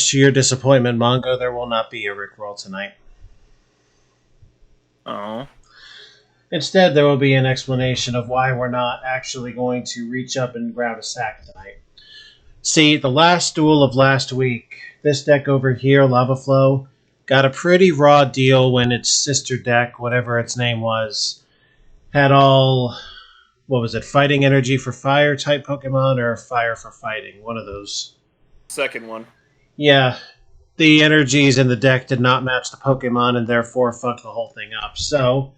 much to your disappointment, Mongo, there will not be a Rickroll tonight. Oh. Instead, there will be an explanation of why we're not actually going to reach up and grab a sack tonight. See, the last duel of last week, this deck over here, Lava Flow, got a pretty raw deal when its sister deck, whatever its name was, had all, what was it, fighting energy for fire type Pokemon or fire for fighting? One of those. Second one. Yeah, the energies in the deck did not match the Pokemon and therefore fucked the whole thing up. So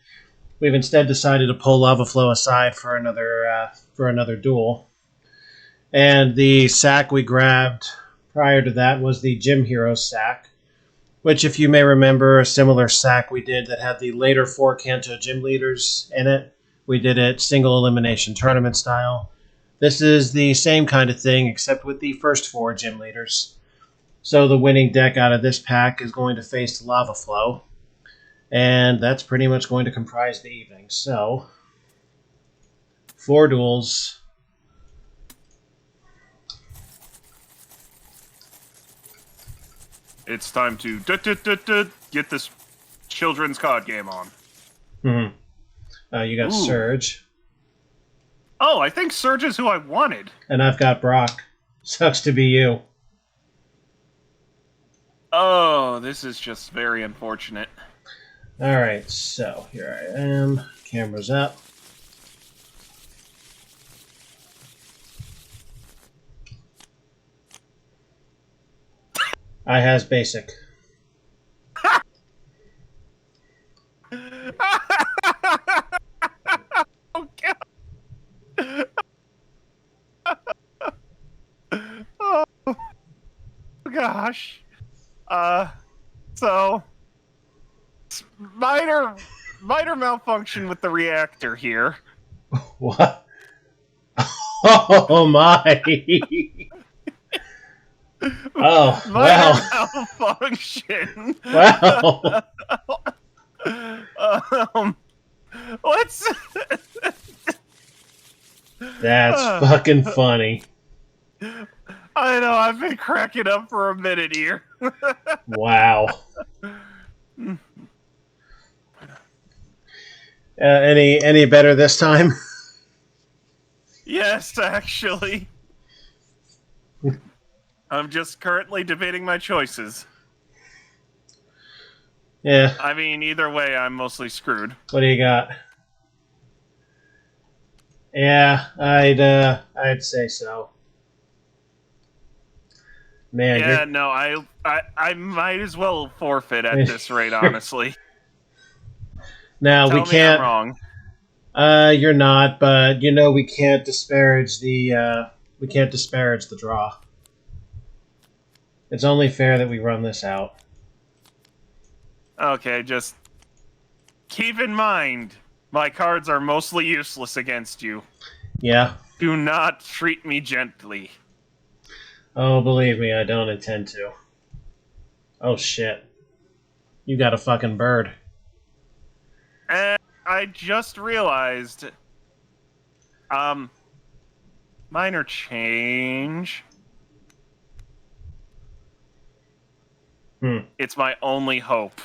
we've instead decided to pull Lava Flow aside for another duel. And the sack we grabbed prior to that was the Gym Heroes sack, which, if you may remember, a similar sack we did that had the later 4 Kanto gym leaders in it. We did it single elimination tournament style. This is the same kind of thing, except with the first 4 gym leaders. So the winning deck out of this pack is going to face Lava Flow, and that's pretty much going to comprise the evening. So, 4 duels. It's time to get this children's card game on. You got Ooh. Surge. Oh, I think Surge is who I wanted. And I've got Brock. Sucks to be you. Oh, this is just very unfortunate. Alright, so here I am. Camera's up. I has basic. Oh, God. Oh, gosh. So minor malfunction with the reactor here. What? Oh my! Oh, Minor wow. malfunction. Wow. Let's. That's fucking funny. I know, I've been cracking up for a minute here. Wow. Any better this time? Yes, actually. I'm just currently debating my choices. Yeah. I mean, either way, I'm mostly screwed. What do you got? Yeah, I'd say so. Man, Yeah, no, I might as well forfeit at this rate, honestly. Now Tell we can't. me I'm wrong. You're not, but you know we can't disparage the draw. It's only fair that we run this out. Okay, just keep in mind, my cards are mostly useless against you. Yeah. Do not treat me gently. Oh, believe me, I don't intend to. Oh shit. You got a fucking bird. And I just realized, minor change. It's my only hope.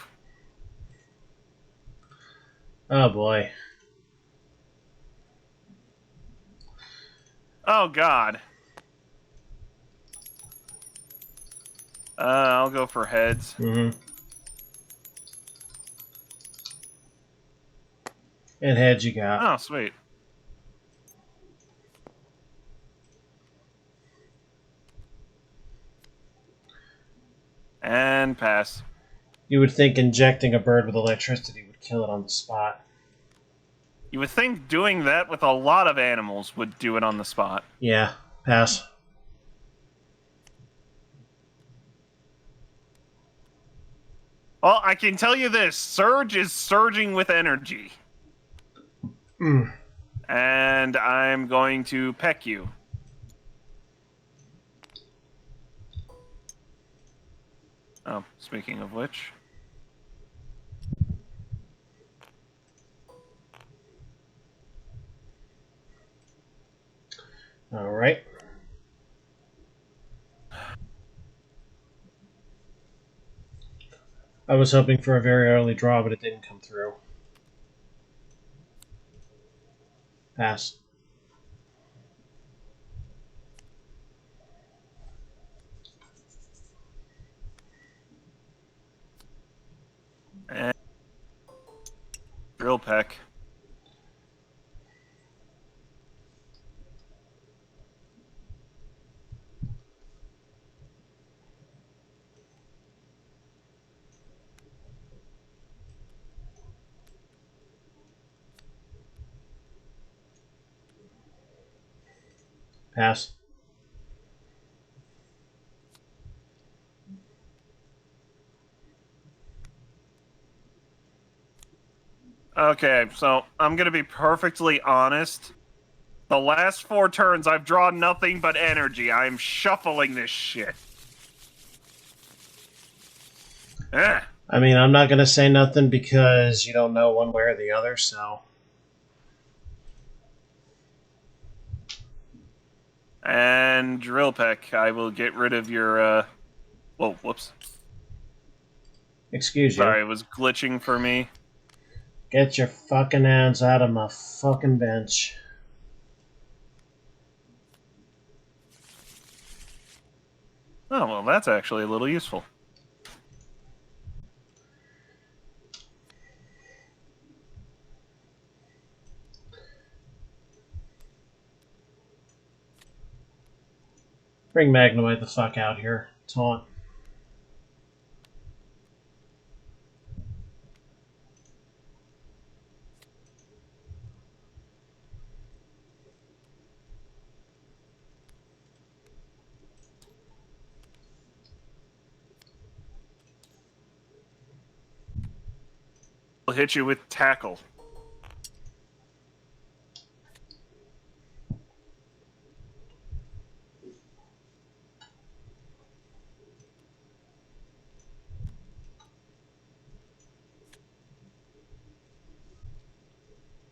Oh boy. Oh God. I'll go for heads. Mm-hmm. And heads you got. Oh, sweet. And pass. You would think injecting a bird with electricity would kill it on the spot. You would think doing that with a lot of animals would do it on the spot. Yeah, pass. Well, I can tell you this. Surge is surging with energy. And I'm going to peck you. Oh, speaking of which. All right. I was hoping for a very early draw, but it didn't come through. Pass. And drill peck. Pass. Okay, so I'm gonna be perfectly honest. The last 4 turns, I've drawn nothing but energy. I'm shuffling this shit. I mean, I'm not going to say nothing because you don't know one way or the other, so. And drill peck, I will get rid of your, Whoa, whoops. Excuse you. Sorry, it was glitching for me. Get your fucking hands out of my fucking bench. Oh, well, that's actually a little useful. Bring Magnemite the fuck out here. Taunt. I'll hit you with tackle.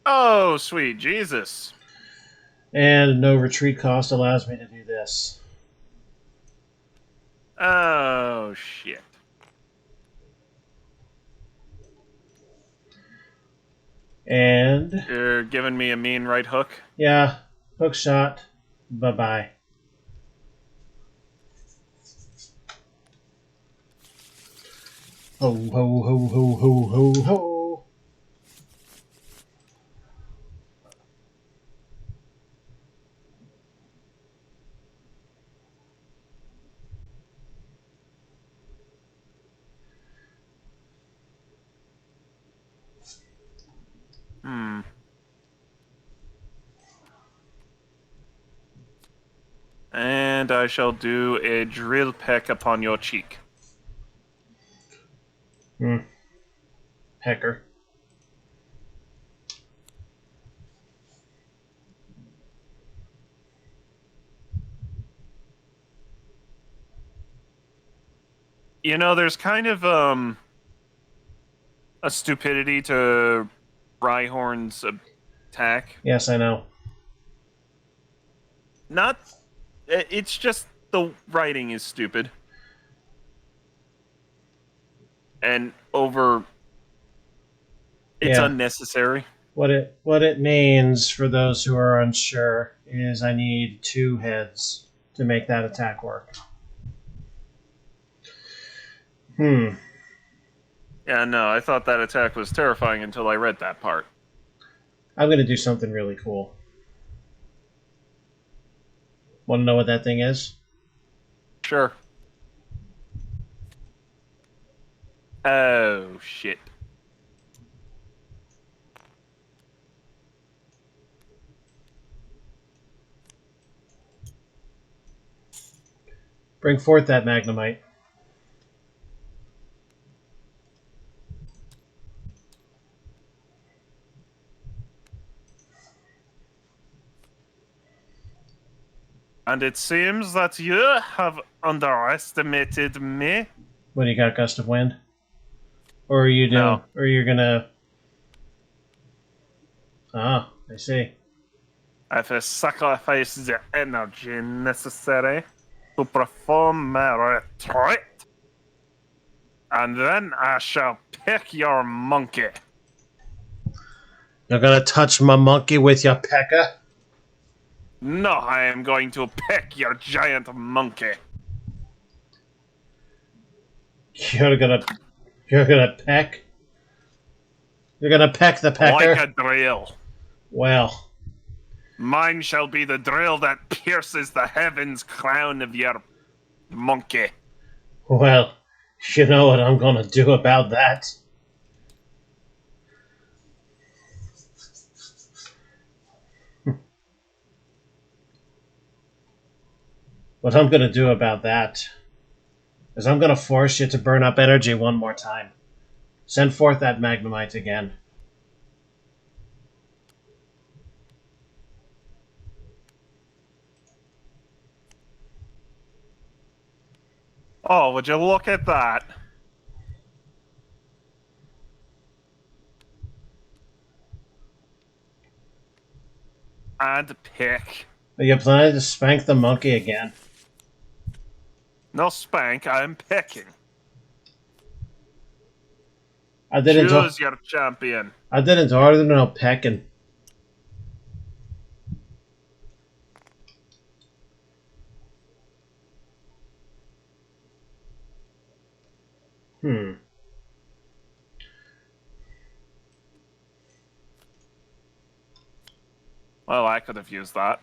Oh, sweet Jesus. And no retreat cost allows me to do this. Oh, shit. And You're giving me a mean right hook? yeah, hook shot. Bye-bye. Ho, ho, ho, ho, ho, ho, ho. And I shall do a drill peck upon your cheek. Pecker. You know, there's kind of a stupidity to Rhyhorn's attack. Yes, I know. Not. It's just the writing is stupid. And over. It's Yeah. unnecessary. What it means for those who are unsure is I need 2 heads to make that attack work. Yeah, no, I thought that attack was terrifying until I read that part. I'm going to do something really cool. Want to know what that thing is? Sure. Oh, shit. Bring forth that Magnemite. And it seems that you have underestimated me. What do you got, Gust of Wind? Or are you doing? No. Or you're gonna? Ah, I see. I have sacrificed the energy necessary to perform my retreat. And then I shall pick your monkey. You're gonna touch my monkey with your pecker? No, I am going to pick your giant monkey. You're gonna peck? You're gonna peck the pecker? Like a drill. Well, Mine shall be the drill that pierces the heavens crown of your monkey. well, you know what I'm gonna do about that. What I'm gonna do about that is I'm gonna force you to burn up energy one more time. Send forth that magnemite again. Oh, would you look at that? And pick. Are you planning to spank the monkey again? No spank, I'm picking. I didn't. Choose your champion. I didn't order no pecking. Hmm. Well, I could have used that.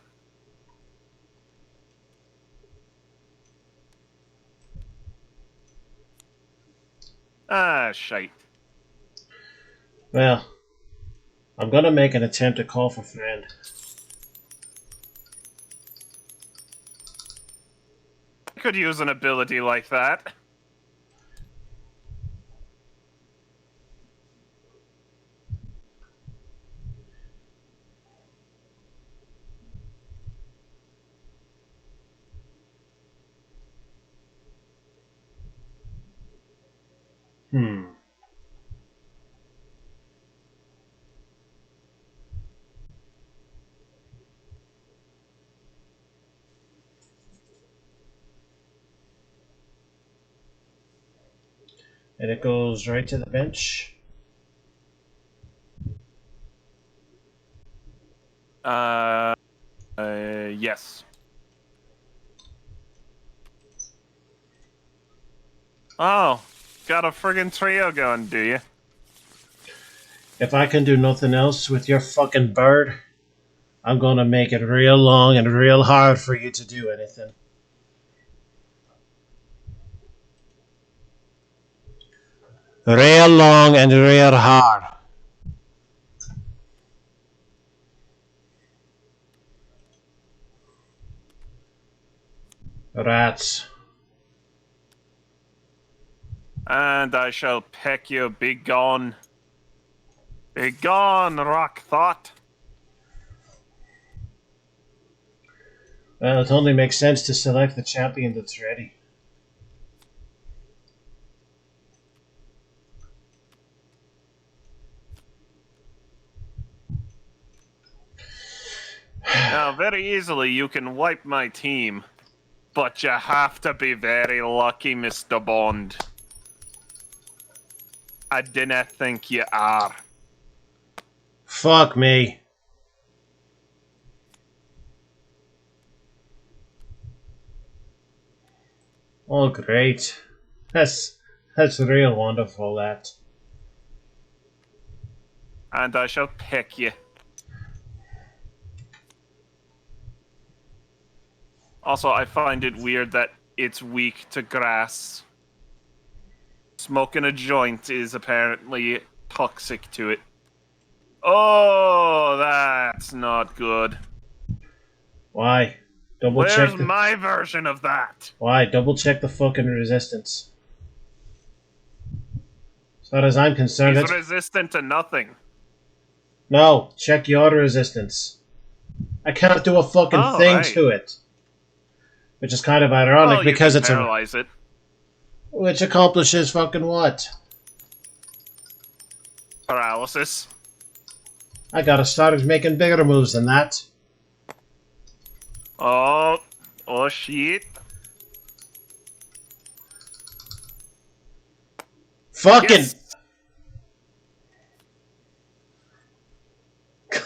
Ah, shite. Well, I'm gonna make an attempt to call for friend. I could use an ability like that. Hmm. And it goes right to the bench. Yes. Oh, got a friggin' trio going, do you? If I can do nothing else with your fucking bird, I'm gonna make it real long and real hard for you to do anything. Real long and real hard. Rats. And I shall pick you, be gone. Be gone, rock thought. Well, it only makes sense to select the champion that's ready. Now, very easily you can wipe my team, but you have to be very lucky, Mr. Bond. I didn't think you are. Fuck me. Oh, great. That's real wonderful, that. And I shall pick you. Also, I find it weird that it's weak to grass. Smoking a joint is apparently toxic to it. Oh, that's not good. Why? Double Where's check the... my version of that? Why? Double check the fucking resistance. As far as I'm concerned, He's it's... resistant to nothing. No, check your resistance. I can't do a fucking Oh, thing right. to it. Which is kind of ironic Well, you because can it's a... paralyze it. Which accomplishes fucking what? Paralysis. I gotta start making bigger moves than that. Oh shit. Fucking. Yes!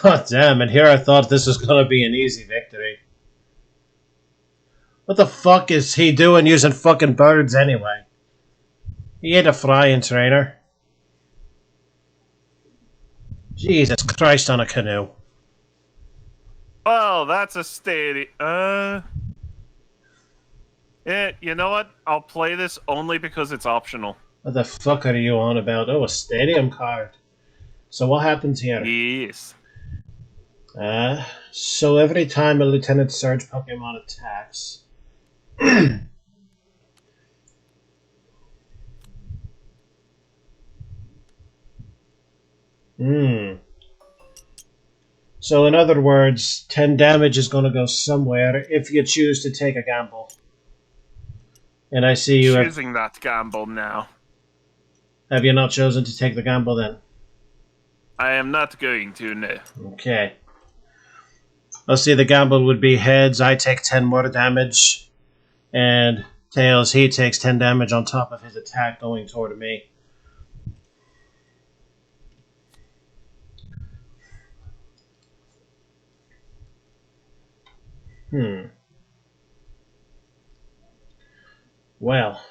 God damn, and here I thought this was gonna be an easy victory. What the fuck is he doing using fucking birds anyway? He ain't a flying trainer. Jesus Christ on a canoe. Well, that's a steady. Yeah, you know what? I'll play this only because it's optional. What the fuck are you on about? Oh, a stadium card. So what happens here? Yes. So every time a Lieutenant Surge Pokemon attacks... So in other words, 10 damage is going to go somewhere if you choose to take a gamble. And I see you have... Choosing that gamble now. Have you not chosen to take the gamble then? I am not going to, no. Okay. I'll see the gamble would be heads, I take 10 more damage. And tails, he takes 10 damage on top of his attack going toward me. Well.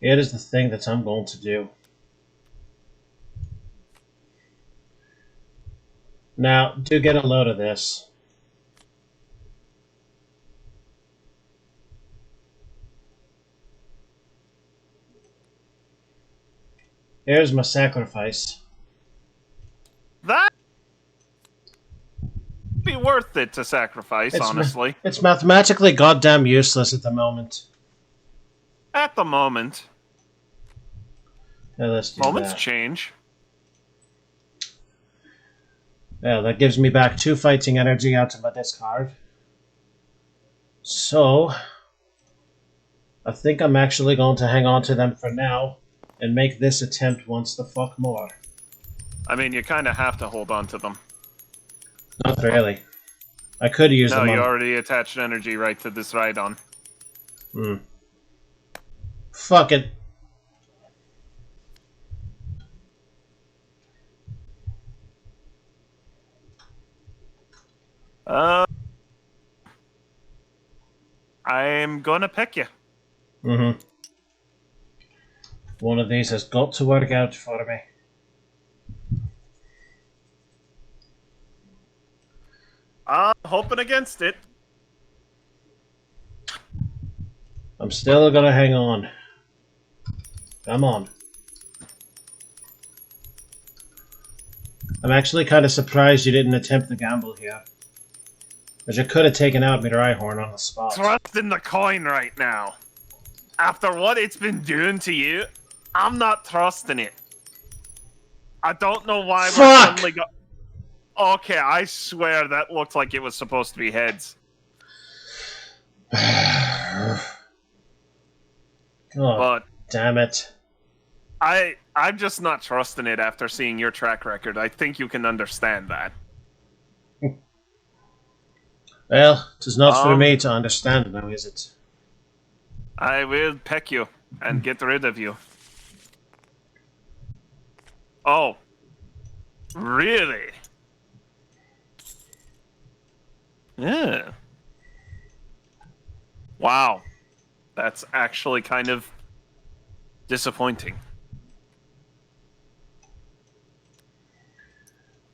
It is the thing that I'm going to do. Now, do get a load of this. Here's my sacrifice. That would be worth it to sacrifice, honestly. It's mathematically goddamn useless at the moment. At the moment. Now let's do Moments that. change. Well, that gives me back 2 fighting energy out of my discard. So, I think I'm actually going to hang on to them for now and make this attempt once the fuck more. I mean, you kind of have to hold on to them. Not really. I could use them on... No, you already attached energy right to this Rhydon. Fuck it. I'm gonna pick you. One of these has got to work out for me. I'm hoping against it. I'm still gonna hang on. Come on. I'm actually kind of surprised you didn't attempt the gamble here. Because you could have taken out my Rhyhorn on the spot. Trust in the coin right now. After what it's been doing to you, I'm not trusting it. I don't know why we're suddenly got... Okay, I swear that looked like it was supposed to be heads. God damn it. I'm just not trusting it after seeing your track record. I think you can understand that. Well, it is not for me to understand now, is it? I will peck you and get rid of you. Oh. Really? Yeah. Wow. That's actually kind of disappointing.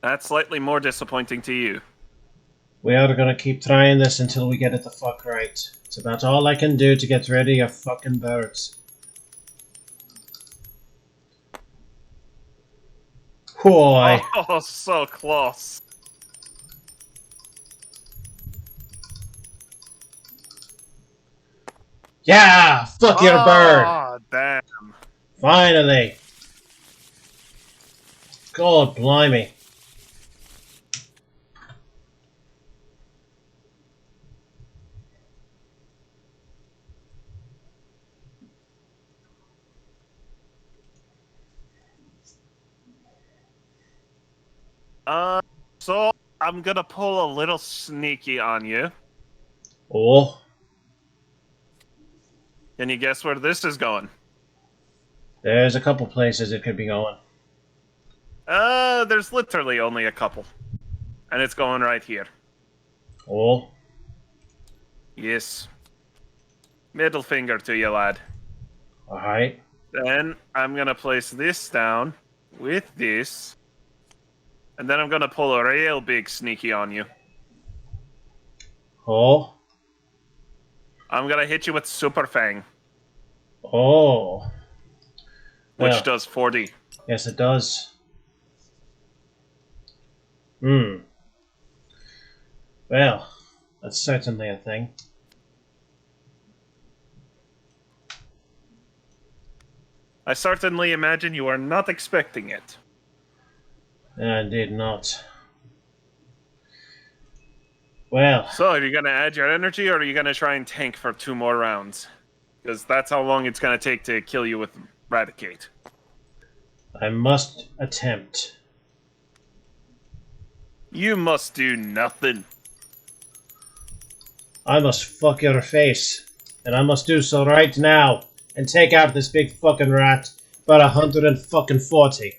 That's slightly more disappointing to you. We are gonna keep trying this until we get it the fuck right. It's about all I can do to get rid of your fucking birds. Boy. Oh, so close. Yeah! Fuck your bird! Oh, damn. Finally! God blimey. So I'm gonna pull a little sneaky on you. Oh. Can you guess where this is going? There's a couple places it could be going. There's literally only a couple. And it's going right here. Oh. Yes. Middle finger to you, lad. Alright. Then I'm gonna place this down with this. And then I'm gonna pull a real big sneaky on you. Oh. I'm gonna hit you with Super Fang, Oh. which Well, does 40. yes, it does. Hmm. Well, that's certainly a thing. I certainly imagine you are not expecting it. Indeed not. Well, So, are you gonna add your energy, or are you gonna try and tank for 2 more rounds? Because that's how long it's gonna take to kill you with Eradicate. I must attempt. You must do nothing. I must fuck your face. And I must do so right now. And take out this big fucking rat. About 140.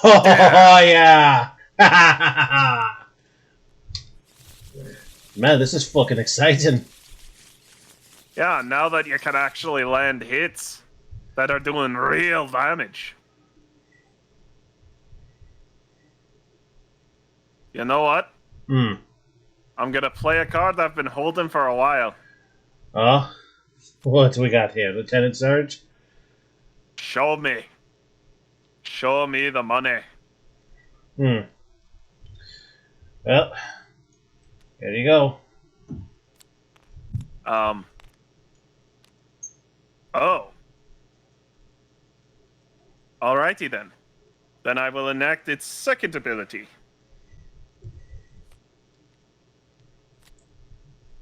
Oh yeah! Man, this is fucking exciting. Yeah, now that you can actually land hits that are doing real damage. You know what? Hmm. I'm gonna play a card I've been holding for a while. Oh? What do we got here? Lieutenant Surge? Show me. Show me the money. Hmm. Well, here you go. Oh. Alrighty then. Then I will enact its second ability.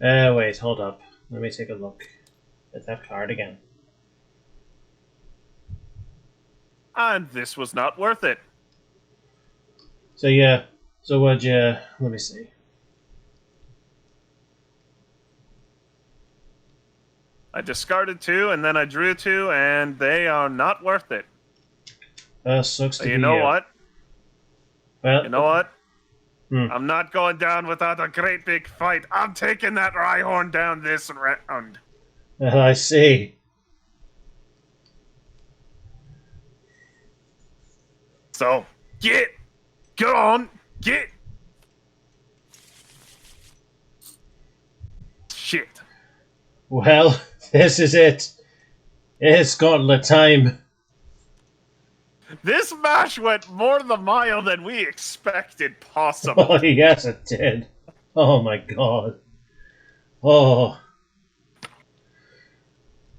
Wait, hold up. Let me take a look at that card again. And this was not worth it. So yeah, so what'd you... Let me see. I discarded 2, and then I drew 2, and they are not worth it. Sucks to You be know you. what? Well, You know what? Hmm. I'm not going down without a great big fight. I'm taking that Rhyhorn down this round. I see. So, get on, get. Shit. Well, this is it. It's gauntlet time. This match went more the mile than we expected Oh, possible. yes, it did. Oh my god. Oh.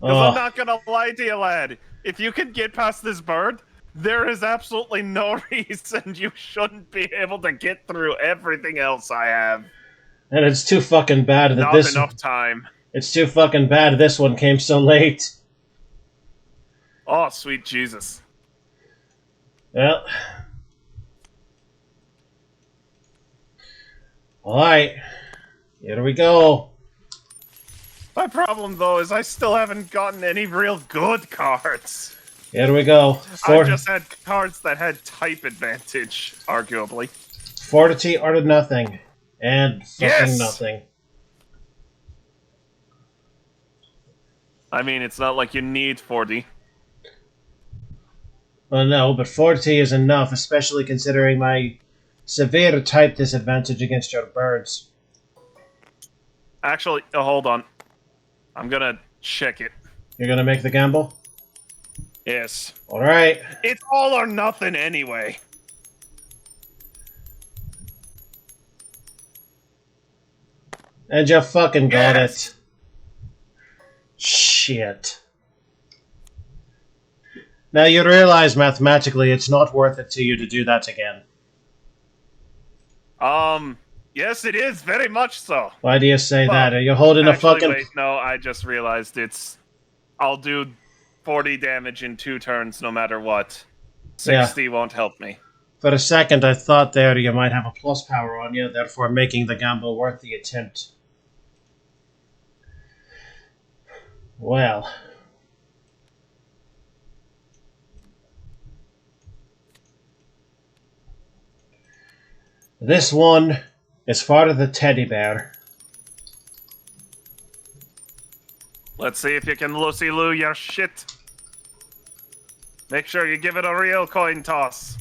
Because I'm Oh. not gonna lie to you, lad. If you can get past this bird, there is absolutely no reason you shouldn't be able to get through everything else I have. And it's too fucking bad that Not this... enough time. It's too fucking bad this one came so late. Oh, sweet Jesus. Well. Alright. Here we go. My problem, though, is I still haven't gotten any real good cards. Here we go. I just had cards that had type advantage, arguably. Fortity or nothing. And fucking Yes! nothing. I mean, it's not like you need 40. Well, no, but Fortity is enough, especially considering my severe type disadvantage against your birds. Actually, hold on. I'm gonna check it. You're gonna make the gamble? Yes. Alright. It's all or nothing anyway. And you fucking got Yes! it. Shit. Now you realize mathematically it's not worth it to you to do that again. Yes, it is, very much so. Why do you say Well, that? Are you holding a actually, fucking... wait, no, I just realized I'll do 40 damage in 2 turns no matter what. Yeah. 60 won't help me. For a second, I thought there you might have a plus power on you, therefore making the gamble worth the attempt. Well... This one is for the teddy bear. Let's see if you can Lucy-Loo your shit. Make sure you give it a real coin toss.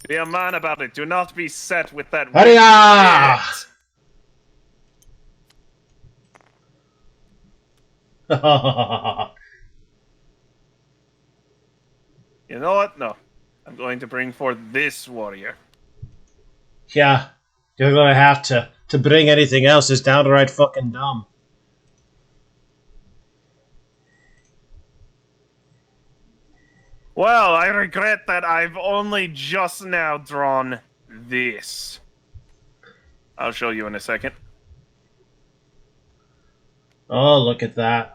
Be a man about it. Do not be set with that Hurry-ah! shit. You know what? No. I'm going to bring forth this warrior. Yeah, you're gonna have to. To bring anything else is downright fucking dumb. Well, I regret that I've only just now drawn this. I'll show you in a second. Oh, look at that.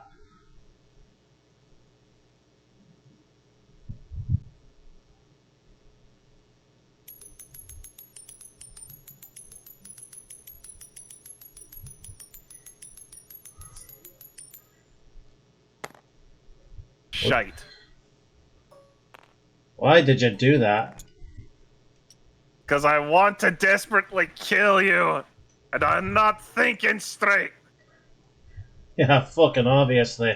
Shite. Why did you do that? Because I want to desperately kill you, and I'm not thinking straight. Yeah, fucking obviously.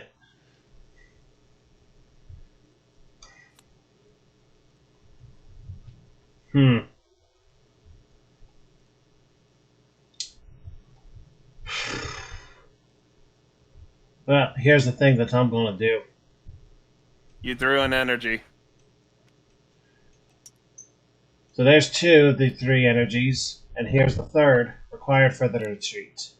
Well, here's the thing that I'm gonna do. You drew an energy. So there's 2 of the 3 energies, and here's the 3rd, required for the retreat.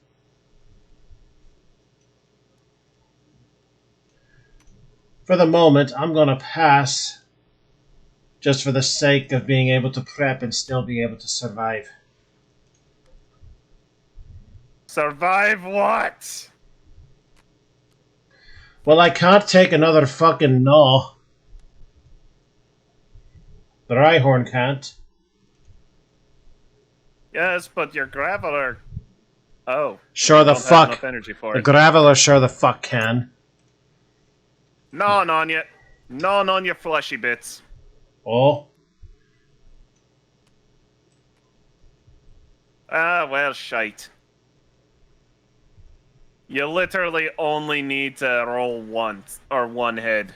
For the moment, I'm gonna pass, just for the sake of being able to prep and still be able to survive. Survive what? Well, I can't take another fucking gnaw. The Rhyhorn can't. Yes, but your Graveler... Oh. Sure the don't have enough fuck. energy for The it. Graveler sure the fuck can. None on you. None on your fleshy bits. Oh? Ah, well, shite. You literally only need to roll once, or one head.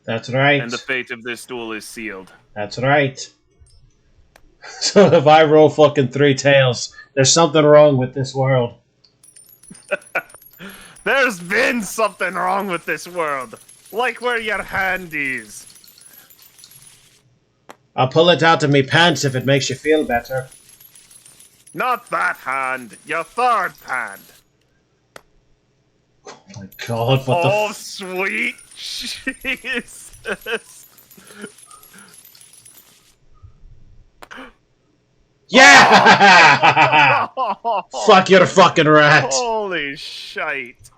That's right. And the fate of this duel is sealed. That's right. So if I roll fucking 3 tails, there's something wrong with this world. There's been something wrong with this world. Like where your hand is. I'll pull it out of me pants if it makes you feel better. Not that hand. Your third hand. Oh my god, what the Oh, sweet Jesus. Yeah! Fuck, you're a fucking rat. Holy shite.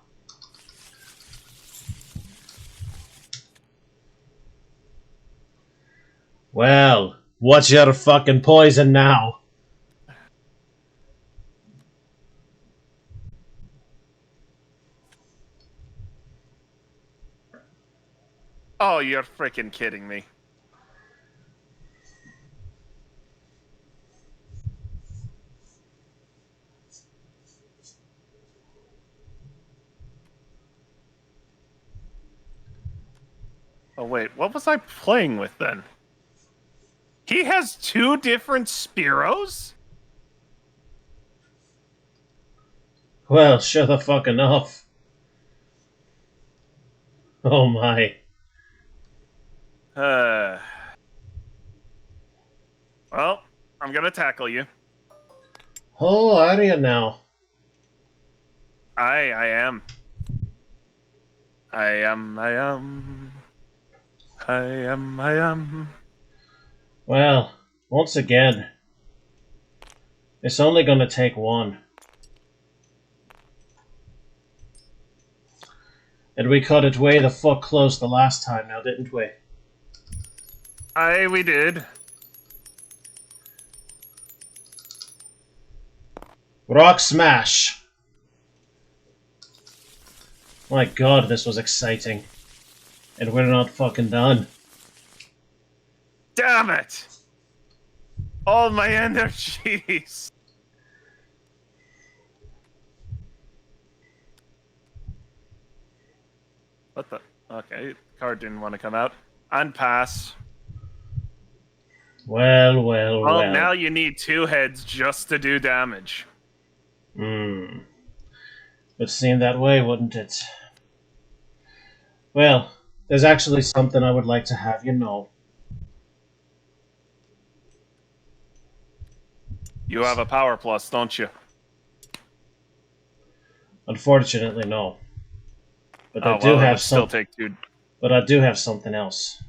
Well, what's your fucking poison now? Oh, you're freaking kidding me. Oh, wait, what was I playing with then? He has 2 different Spearows? Well, shut the fucking off. Oh my. Well, I'm gonna tackle you. Oh, are you now? I am. I am. Well, once again, It's only going to take one. And we cut it way the fuck close the last time now, didn't we? Aye, we did. Rock smash! My god, this was exciting. And we're not fucking done. Damn it! All my energies! What the? Okay, card didn't want to come out. And pass. Well. Well, now you need 2 heads just to do damage. Would seem that way, wouldn't it? Well, there's actually something I would like to have you know. You have a power plus, don't you? Unfortunately, no. But I Oh, do well, it have would still something. take 2. But I do have something else.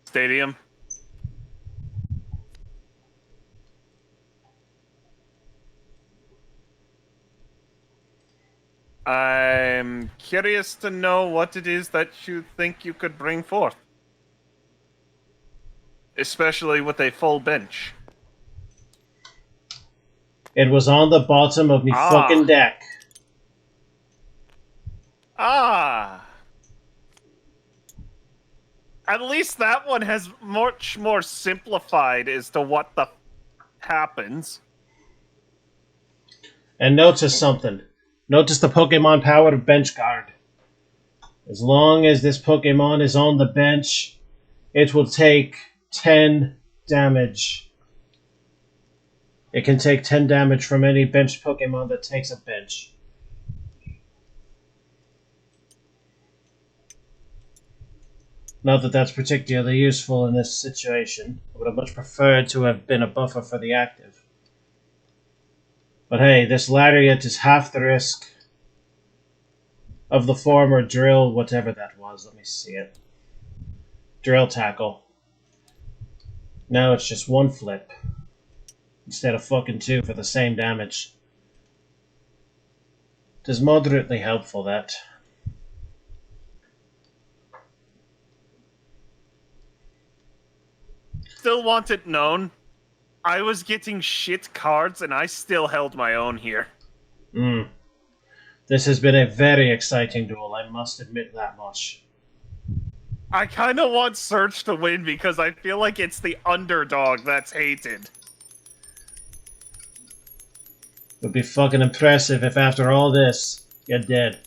Stadium? I'm curious to know what it is that you think you could bring forth. Especially with a full bench. It was on the bottom of me fucking deck. Ah! At least that one has much more simplified as to what the happens. And notice something. Notice the Pokemon power of Bench Guard. As long as this Pokemon is on the bench, it will take 10 damage. It can take 10 damage from any bench Pokemon that takes a bench. Not that that's particularly useful in this situation. I would have much preferred to have been a buffer for the active. But hey, this Lariat is half the risk of the former Drill, whatever that was. Let me see it. Drill Tackle. Now it's just 1 flip. Instead of fucking 2 for the same damage. It is moderately helpful, that. Still want it known, I was getting shit cards and I still held my own here. This has been a very exciting duel, I must admit that much. I kind of want Surge to win because I feel like it's the underdog that's hated. It would be fucking impressive if after all this, you're dead.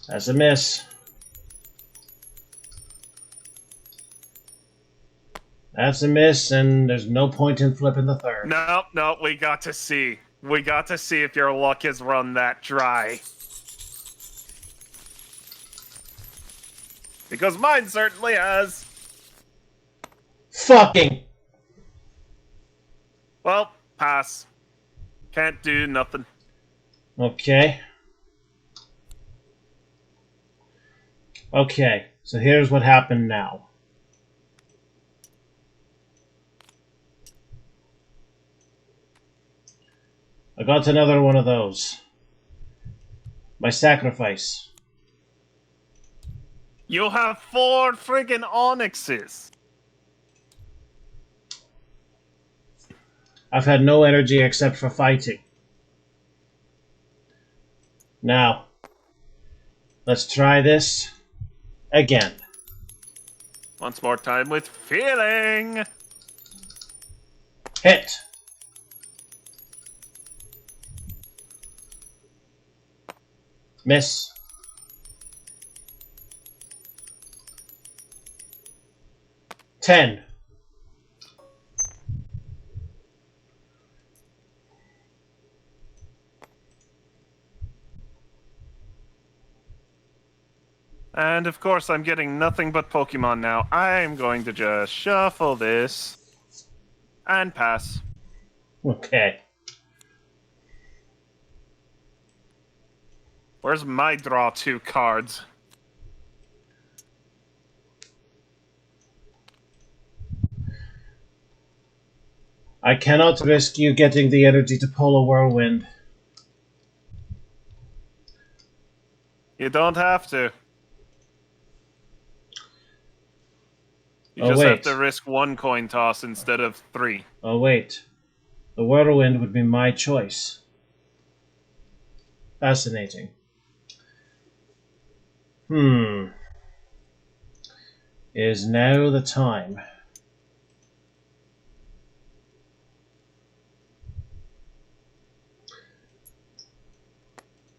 That's a miss. That's a miss, and there's no point in flipping the third. No, we got to see. We got to see if your luck has run that dry. Because mine certainly has. Fucking! Well, pass. Can't do nothing. Okay. Okay, so here's what happened now. I got another one of those. My sacrifice. You have 4 friggin' Onyxes. I've had no energy except for fighting. Now, let's try this again. Once more time with feeling. Hit. Miss. Ten. And of course, I'm getting nothing but Pokemon now. I'm going to just shuffle this and pass. Okay. Where's my draw 2 cards? I I cannot risk you getting the energy to pull a whirlwind. You don't have to. You Oh, just have wait. to risk 1 coin toss instead of 3. Oh, wait. The whirlwind would be my choice. Fascinating. Is now the time?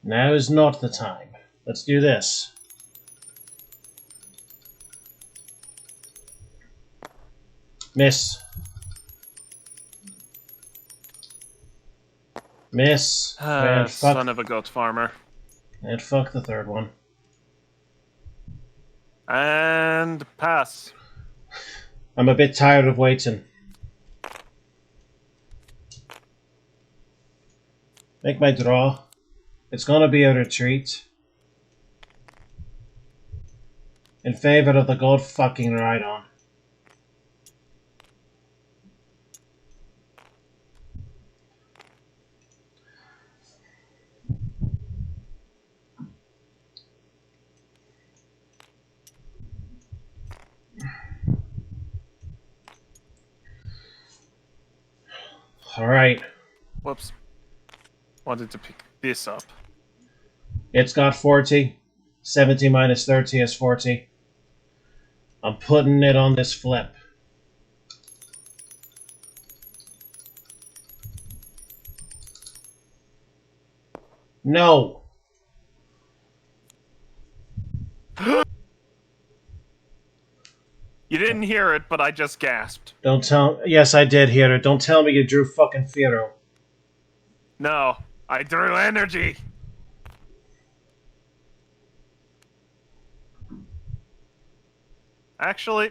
Now is not the time. Let's do this. Miss. Miss. And fuck. Son of a goat farmer. And fuck the third one. And pass. I'm a bit tired of waiting. Make my draw. It's gonna be a retreat. In favor of the god fucking Rhydon. Alright. Whoops. Wanted to pick this up. It's got 40. 70 minus 30 is 40. I'm putting it on this flip. No! You didn't hear it, but I just gasped. Don't tell... Yes, I did hear it. Don't tell me you drew fucking Firo. No, I drew energy. Actually,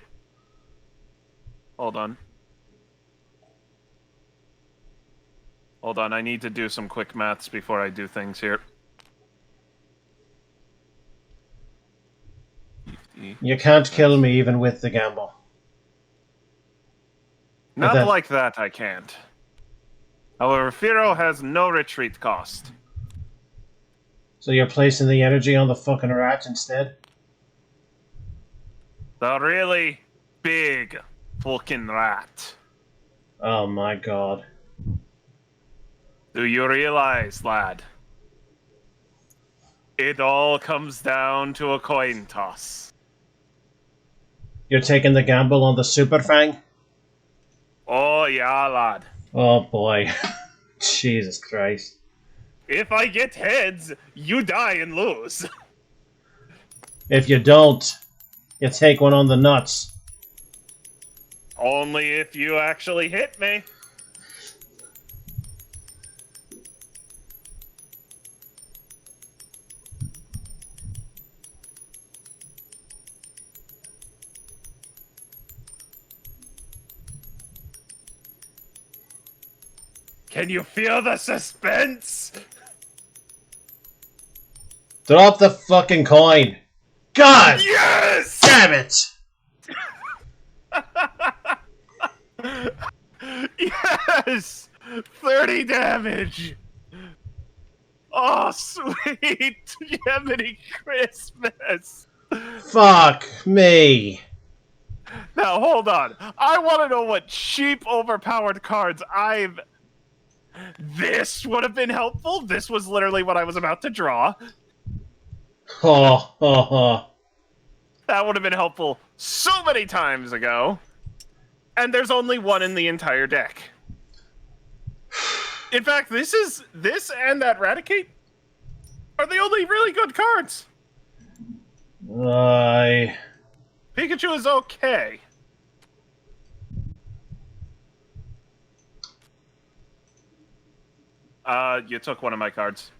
hold on. Hold on, I need to do some quick maths before I do things here. You can't kill me even with the gamble. Not like that, I can't. However, Firo has no retreat cost. So you're placing the energy on the fucking rat instead? The really big fucking rat. Oh my god. Do you realize, lad? It all comes down to a coin toss. You're taking the gamble on the Super Fang? Oh yeah, lad. Oh boy. Jesus Christ. If I get heads, you die and lose. If you don't, you take one on the nuts. Only if you actually hit me. Can you feel the suspense? Drop the fucking coin! God! Yes! Damn it! Yes! 30 damage! Oh, sweet! Jiminy Christmas! Fuck me! Now, hold on. I want to know what cheap, overpowered cards I've... This would have been helpful. This was literally what I was about to draw. Oh. That would have been helpful so many times ago. And there's only one in the entire deck. In fact, this and that Raticate are the only really good cards. Pikachu is okay. You took one of my cards.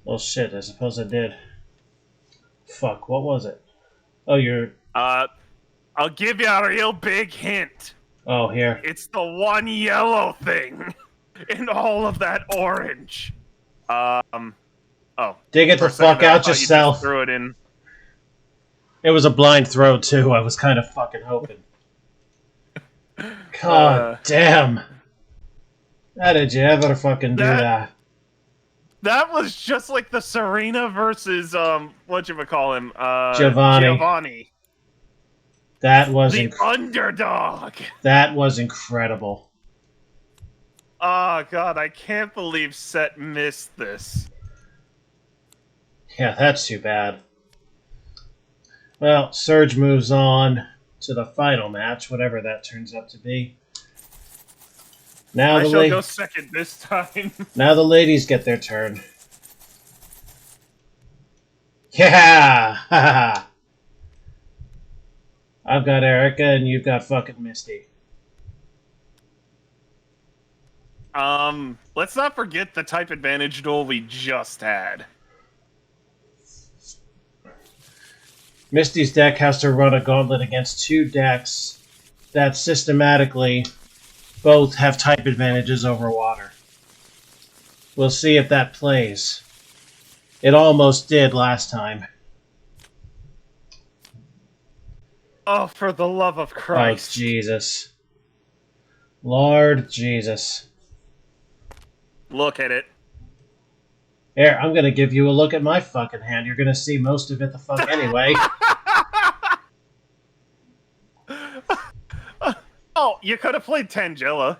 Well, shit, I suppose I did. Fuck, what was it? Oh, you're... I'll give you a real big hint. Oh, here. It's the one yellow thing in all of that orange. Oh. Dig it the fuck out yourself. You threw it in. It was a blind throw, too. I was kind of fucking hoping. God damn. How did you ever fucking do that? That was just like the Serena versus whatchamacallhim? Giovanni. Giovanni. That was The underdog. That was incredible. Oh god, I can't believe Set missed this. Yeah, that's too bad. Well, Surge moves on to the final match, whatever that turns out to be. Now I shall go second this time. Now the ladies get their turn. Yeah! I've got Erica and you've got fucking Misty. Let's not forget the type advantage duel we just had. Misty's deck has to run a gauntlet against two decks that systematically both have type advantages over water. We'll see if that plays. It almost did last time. Oh, for the love of Christ. Oh, Jesus. Lord Jesus. Look at it. Here, I'm gonna give you a look at my fucking hand. You're gonna see most of it the fuck anyway. Oh, you could have played Tangela.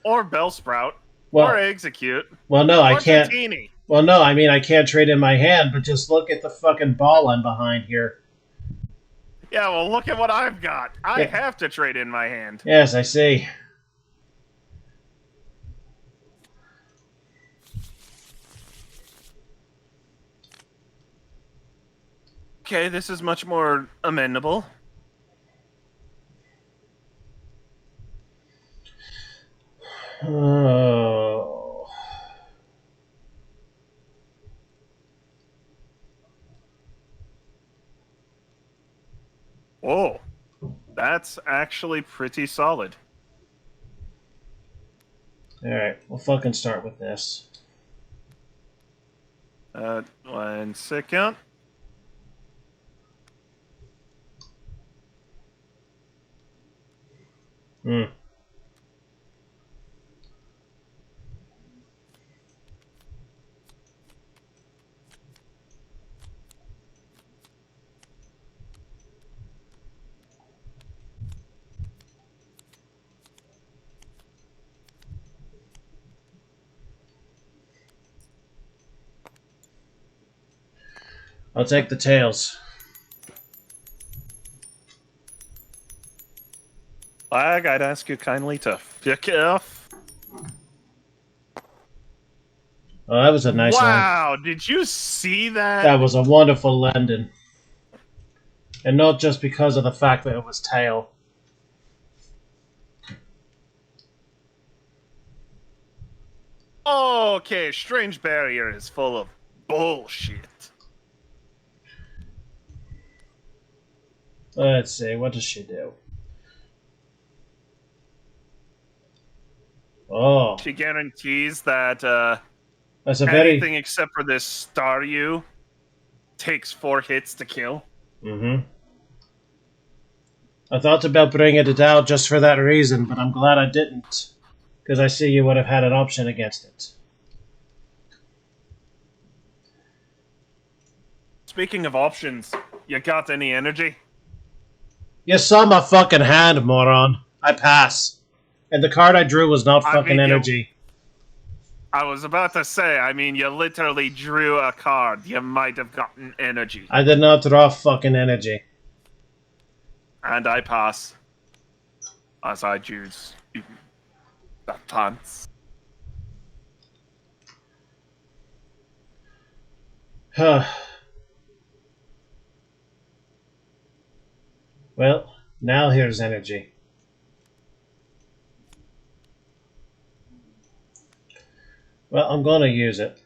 Or Bellsprout. Or Execute. Well, no, I can't. Tartini. Well, no, I mean, I can't trade in my hand, but just look at the fucking ball I'm behind here. Yeah, well, look at what I've got. I have to trade in my hand. Yes, I see. Okay, this is much more amendable. Oh. Whoa. That's actually pretty solid. Alright, we'll fucking start with this. 1 second. Hmm. I'll take the tails. Flag, I'd ask you kindly to pick it up. Oh, that was a nice one. Wow, did you see that? That was a wonderful landing. And not just because of the fact that it was tail. Okay, Strange Barrier is full of bullshit. Let's see, what does she do? Oh. She guarantees that That's a anything except for this Staryu takes 4 hits to kill. Mm-hmm. I thought about bringing it out just for that reason, but I'm glad I didn't. Because I see you would have had an option against it. Speaking of options, you got any energy? You saw my fucking hand, moron. I pass. And the card I drew was not fucking energy. I was about to say, I mean, you literally drew a card. You might have gotten energy. I did not draw fucking energy. And I pass. As I choose the pants. Well, now here's energy. Well, I'm gonna use it.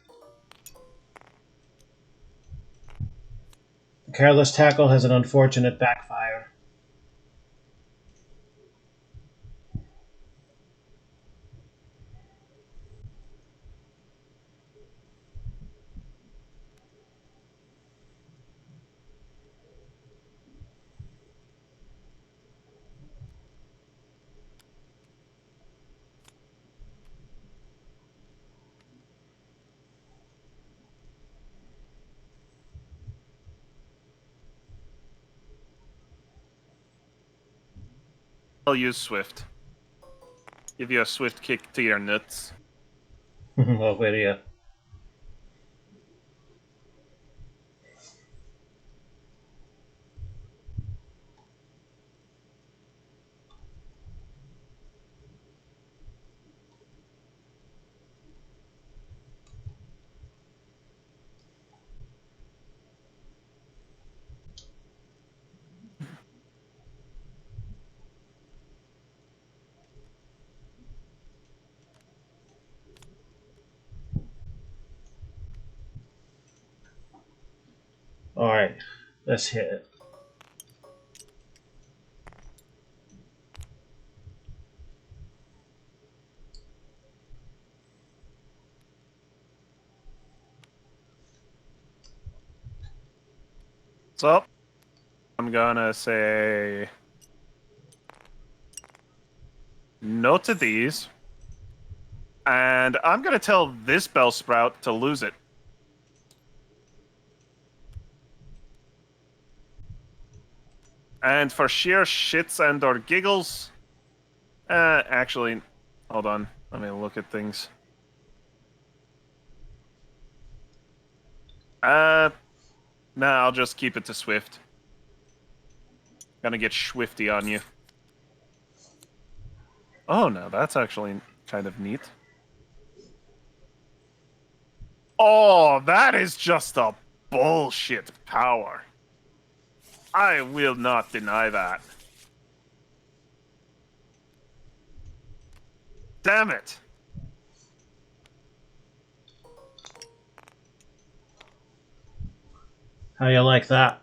The careless tackle has an unfortunate backfire. I'll use Swift. Give you a swift kick to your nuts. Oh, where are you? Alright, let's hit it. So, I'm gonna say no to these. And I'm gonna tell this Bellsprout to lose it. And for sheer shits and or giggles, actually, hold on. Let me look at things. Nah, I'll just keep it to Swift. Gonna get Swifty on you. Oh no, that's actually kind of neat. Oh, that is just a bullshit power. I will not deny that. Damn it. How you like that?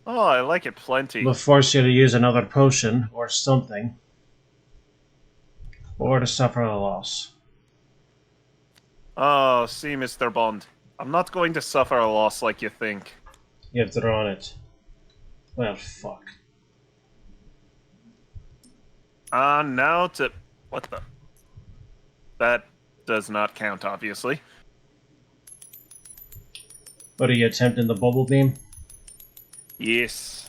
Oh, I like it plenty. We'll force you to use another potion or something. Or to suffer a loss. Oh, see, Mr. Bond. I'm not going to suffer a loss like you think. You've drawn it. Well, fuck. Now to... What the... That does not count, obviously. What are you attempting, the bubble beam? Yes.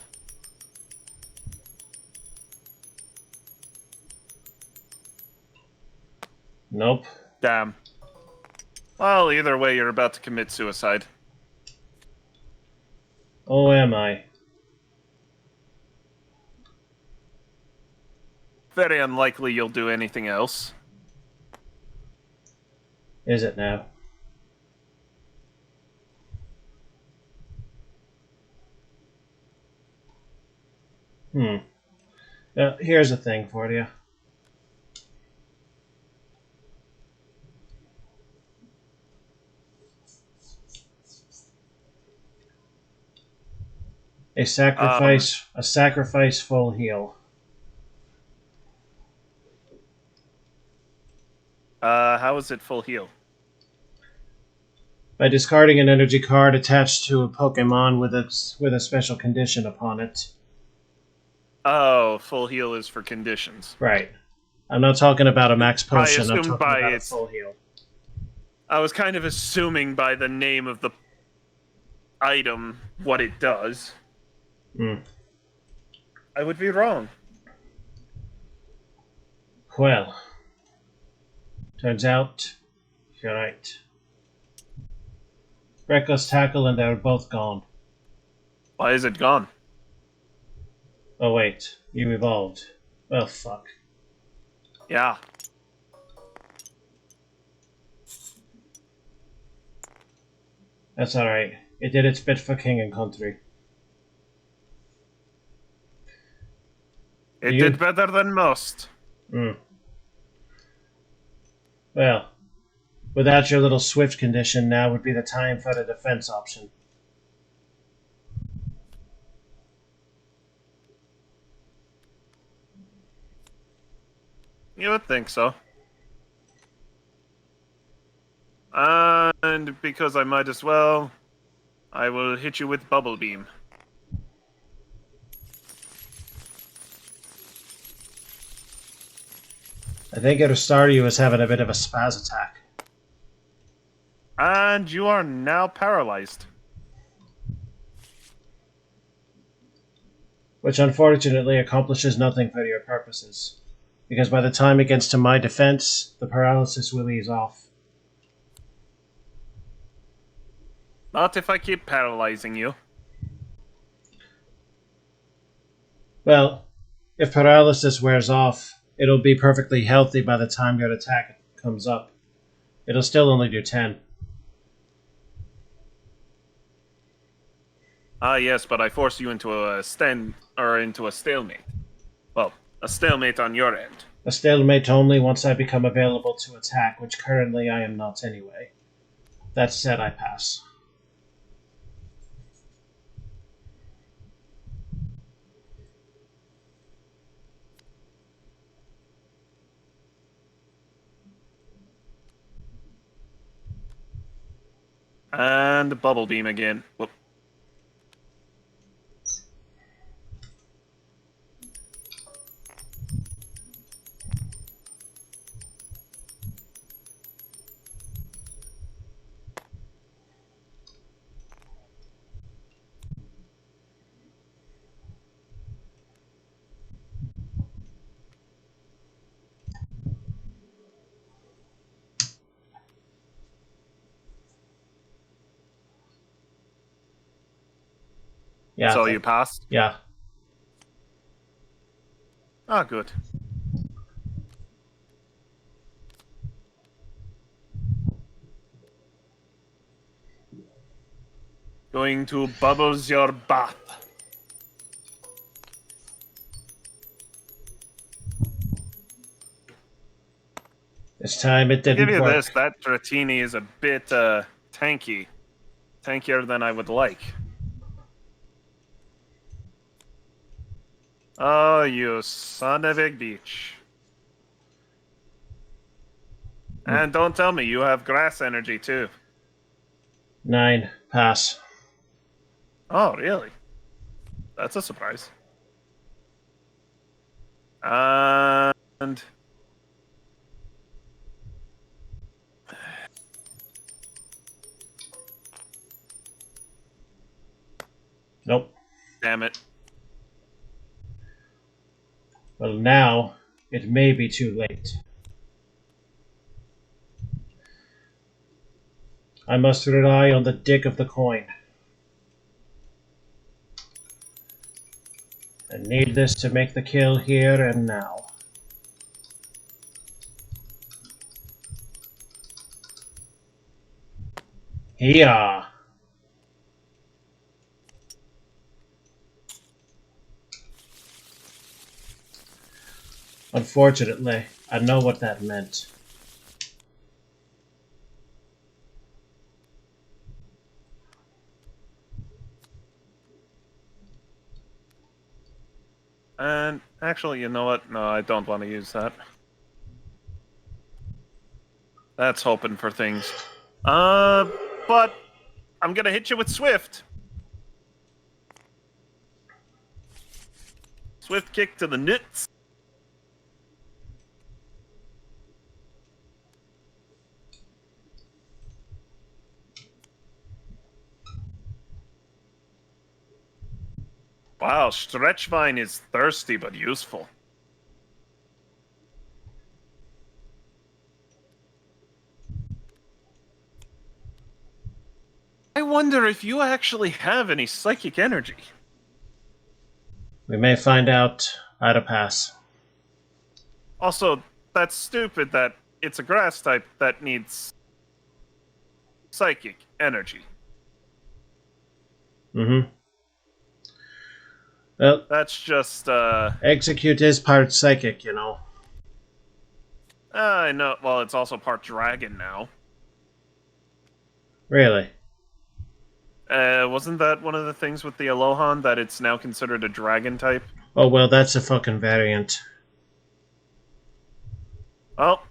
Nope. Damn. Well, either way, you're about to commit suicide. Oh, am I? Very unlikely you'll do anything else. Is it now? Here's a thing for you. A sacrifice full heal. How is it full heal? By discarding an energy card attached to a Pokemon with a special condition upon it. Oh, full heal is for conditions. Right. I'm not talking about a max potion, I'm assumed talking by about a its- full heal. I was kind of assuming by the name of the item what it does. I would be wrong. Well, turns out you're right. Reckless tackle and they're both gone. Why is it gone? Oh wait, you evolved. Well, fuck. Yeah. That's alright. It did its bit for king and country. It did better than most. Well, without your little swift condition, now would be the time for the defense option. You would think so. And because I might as well, I will hit you with Bubble Beam. I think it'll start you as having a bit of a spaz attack. And you are now paralyzed. which unfortunately accomplishes nothing for your purposes, because by the time it gets to my defense, the paralysis will ease off. Not if I keep paralyzing you. Well, if paralysis wears off, it'll be perfectly healthy by the time your attack comes up. It'll still only do 10. Ah, yes, but I force you into a into a stalemate. Well, a stalemate on your end. A stalemate only once I become available to attack, which currently I am not anyway. That said, I pass. And bubble beam again. Whoop. Yeah. So you passed? Yeah. Ah, good. Going to bubbles your bath. This time it I'll didn't give you work. this, that Dratini is a bit tanky. Tankier than I would like. Oh, you son of a bitch. And don't tell me you have grass energy too. 9. Pass. Oh, really? That's a surprise. And Nope. damn it. Well, now it may be too late. I must rely on the dick of the coin. I need this to make the kill here and now. Yeah. Unfortunately, I know what that meant. And actually, you know what? No, I don't want to use that. That's hoping for things. But I'm gonna hit you with Swift. Swift kick to the nuts. Wow, Stretch Vine is thirsty but useful. I wonder if you actually have any psychic energy. We may find out how to pass. Also, that's stupid that it's a grass type that needs psychic energy. Mm-hmm. Well, That's just, Execute is part psychic, you know. I know, well, it's also part dragon now. Really? Wasn't that one of the things with the Alohan, that it's now considered a dragon type? Oh, well, that's a fucking variant. Well,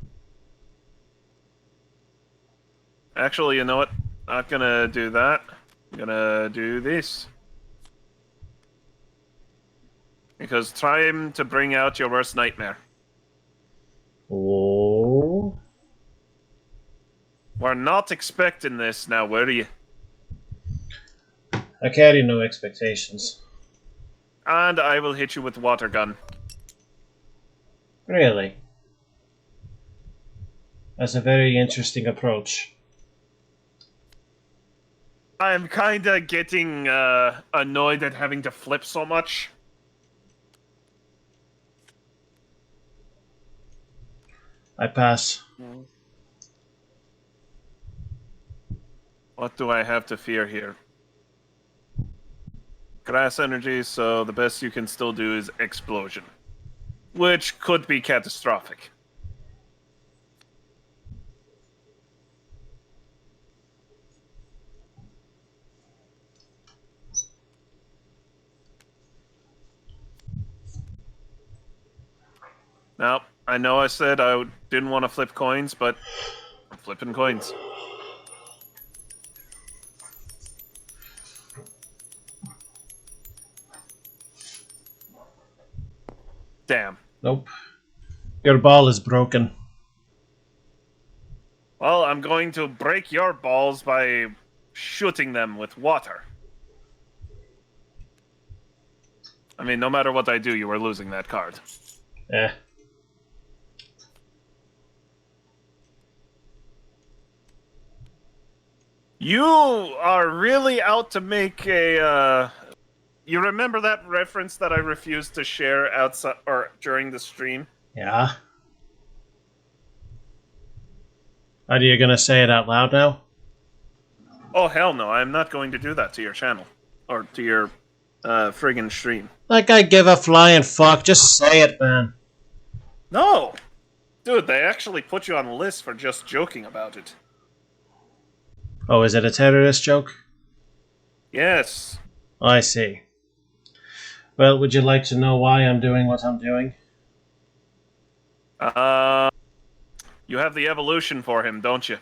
actually, you know what? Not gonna do that. I'm gonna do this. Because time to bring out your worst nightmare. Oh. We're not expecting this now, were you? I carry no expectations. And I will hit you with water gun. Really? That's a very interesting approach. I'm kinda getting annoyed at having to flip so much. I pass. What do I have to fear here? Grass energy, so the best you can still do is explosion. Which could be catastrophic. Now, I know I said I didn't want to flip coins, but I'm flipping coins. Damn. Nope. Your ball is broken. Well, I'm going to break your balls by shooting them with water. I mean, no matter what I do, you are losing that card. Eh. You are really out to make a, You remember that reference that I refused to share outside or during the stream? Yeah? Are you gonna say it out loud now? Oh, hell no, I'm not going to do that to your channel. Or to your, friggin' stream. Like I give a flying fuck, just say it, man. No! Dude, they actually put you on a list for just joking about it. Oh, is it a terrorist joke? Yes. I see. Well, would you like to know why I'm doing what I'm doing? You have the evolution for him, don't you?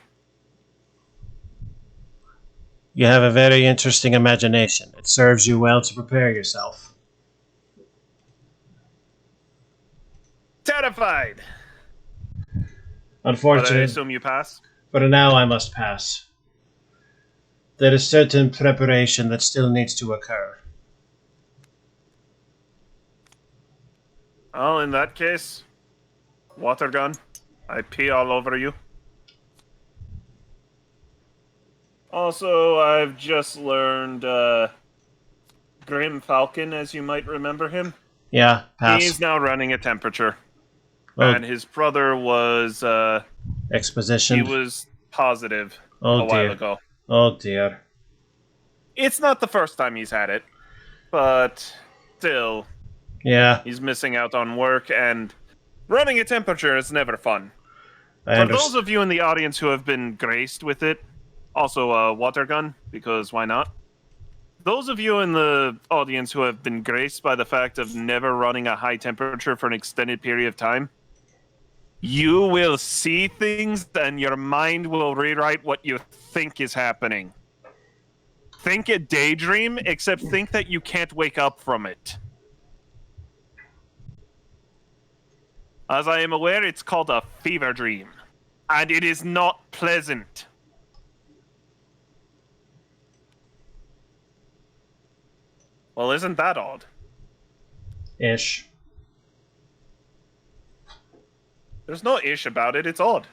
You have a very interesting imagination. It serves you well to prepare yourself. Terrified! But I Unfortunately, assume you pass? for now I must pass. There is certain preparation that still needs to occur. Well, in that case, water gun. I pee all over you. Also, I've just learned Grim Falcon, as you might remember him. Yeah, pass. He's now running a temperature. Oh, And his brother was, exposition. he was positive Oh a while dear. ago. Oh dear. It's not the first time he's had it, but still, Yeah, he's missing out on work, and running a temperature is never fun. I For those understand. of you in the audience who have been graced with it, also a water gun, because why not? Those of you in the audience who have been graced by the fact of never running a high temperature for an extended period of time, you will see things and your mind will rewrite what you think is happening. Think a daydream, except think that you can't wake up from it. As I am aware, it's called a fever dream. And it is not pleasant. Well, isn't that odd? Ish. There's no ish about it, it's odd.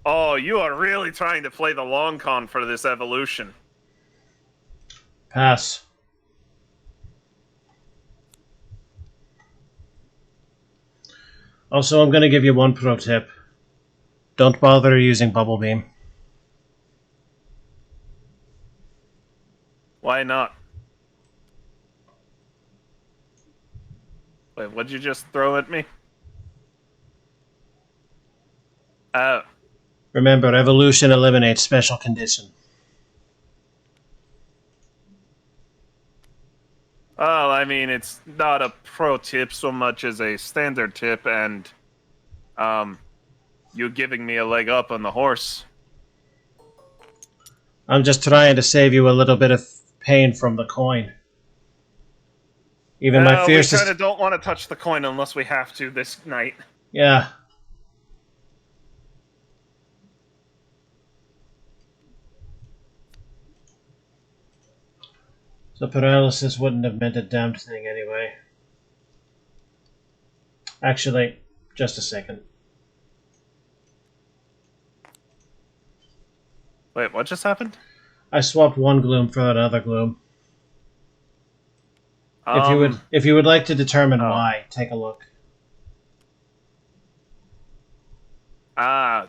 Oh, you are really trying to play the long con for this evolution. Pass. Also, I'm going to give you one pro tip. Don't bother using Bubble Beam. Why not? Wait, what'd you just throw at me? Remember, evolution eliminates special condition. Well, I mean, it's not a pro tip so much as a standard tip, and, you giving me a leg up on the horse. I'm just trying to save you a little bit of pain from the coin. Even my We fiercest... kind of don't want to touch the coin unless we have to this night. Yeah. So paralysis wouldn't have meant a damned thing anyway. Actually, just a second. Wait, what just happened? I swapped one gloom for another gloom. If you would like to determine why, take a look. Ah.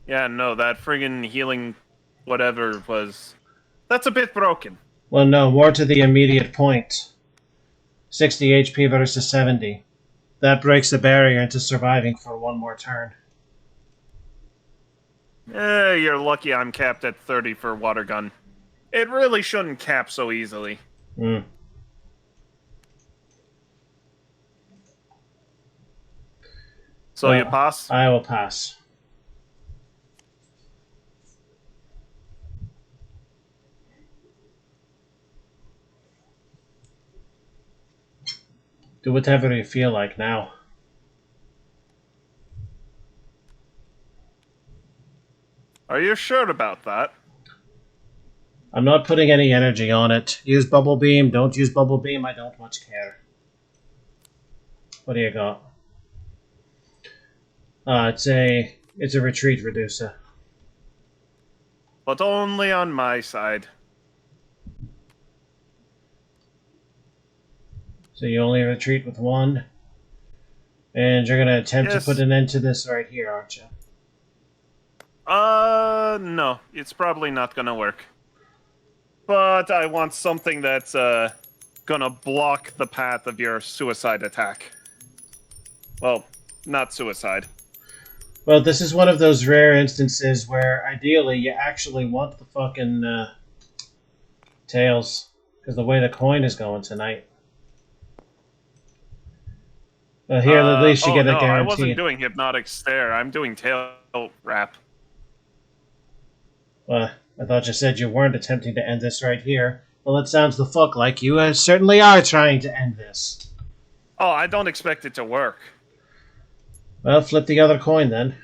Yeah, no, that friggin' healing whatever was... That's a bit broken. Well, no, more to the immediate point. 60 HP versus 70. That breaks the barrier into surviving for one more turn. You're lucky I'm capped at 30 for water gun. It really shouldn't cap so easily. Hmm. So you pass? I will pass. Do whatever you feel like now. Are you sure about that? I'm not putting any energy on it. Use bubble beam, don't use bubble beam, I don't much care. What do you got? It's a retreat reducer. But only on my side. So you only retreat with one. And you're gonna attempt to put an end to this right here, aren't you? No. It's probably not gonna work. But I want something that's, gonna block the path of your suicide attack. Well, not suicide. Well, this is one of those rare instances where ideally you actually want the fucking tails, because the way the coin is going tonight. Well, here at least you get a guarantee. I wasn't doing hypnotic stare. I'm doing tail wrap. Well, I thought you said you weren't attempting to end this right here. Well, it sounds the fuck like you certainly are trying to end this. Oh, I don't expect it to work. Well, flip the other coin then.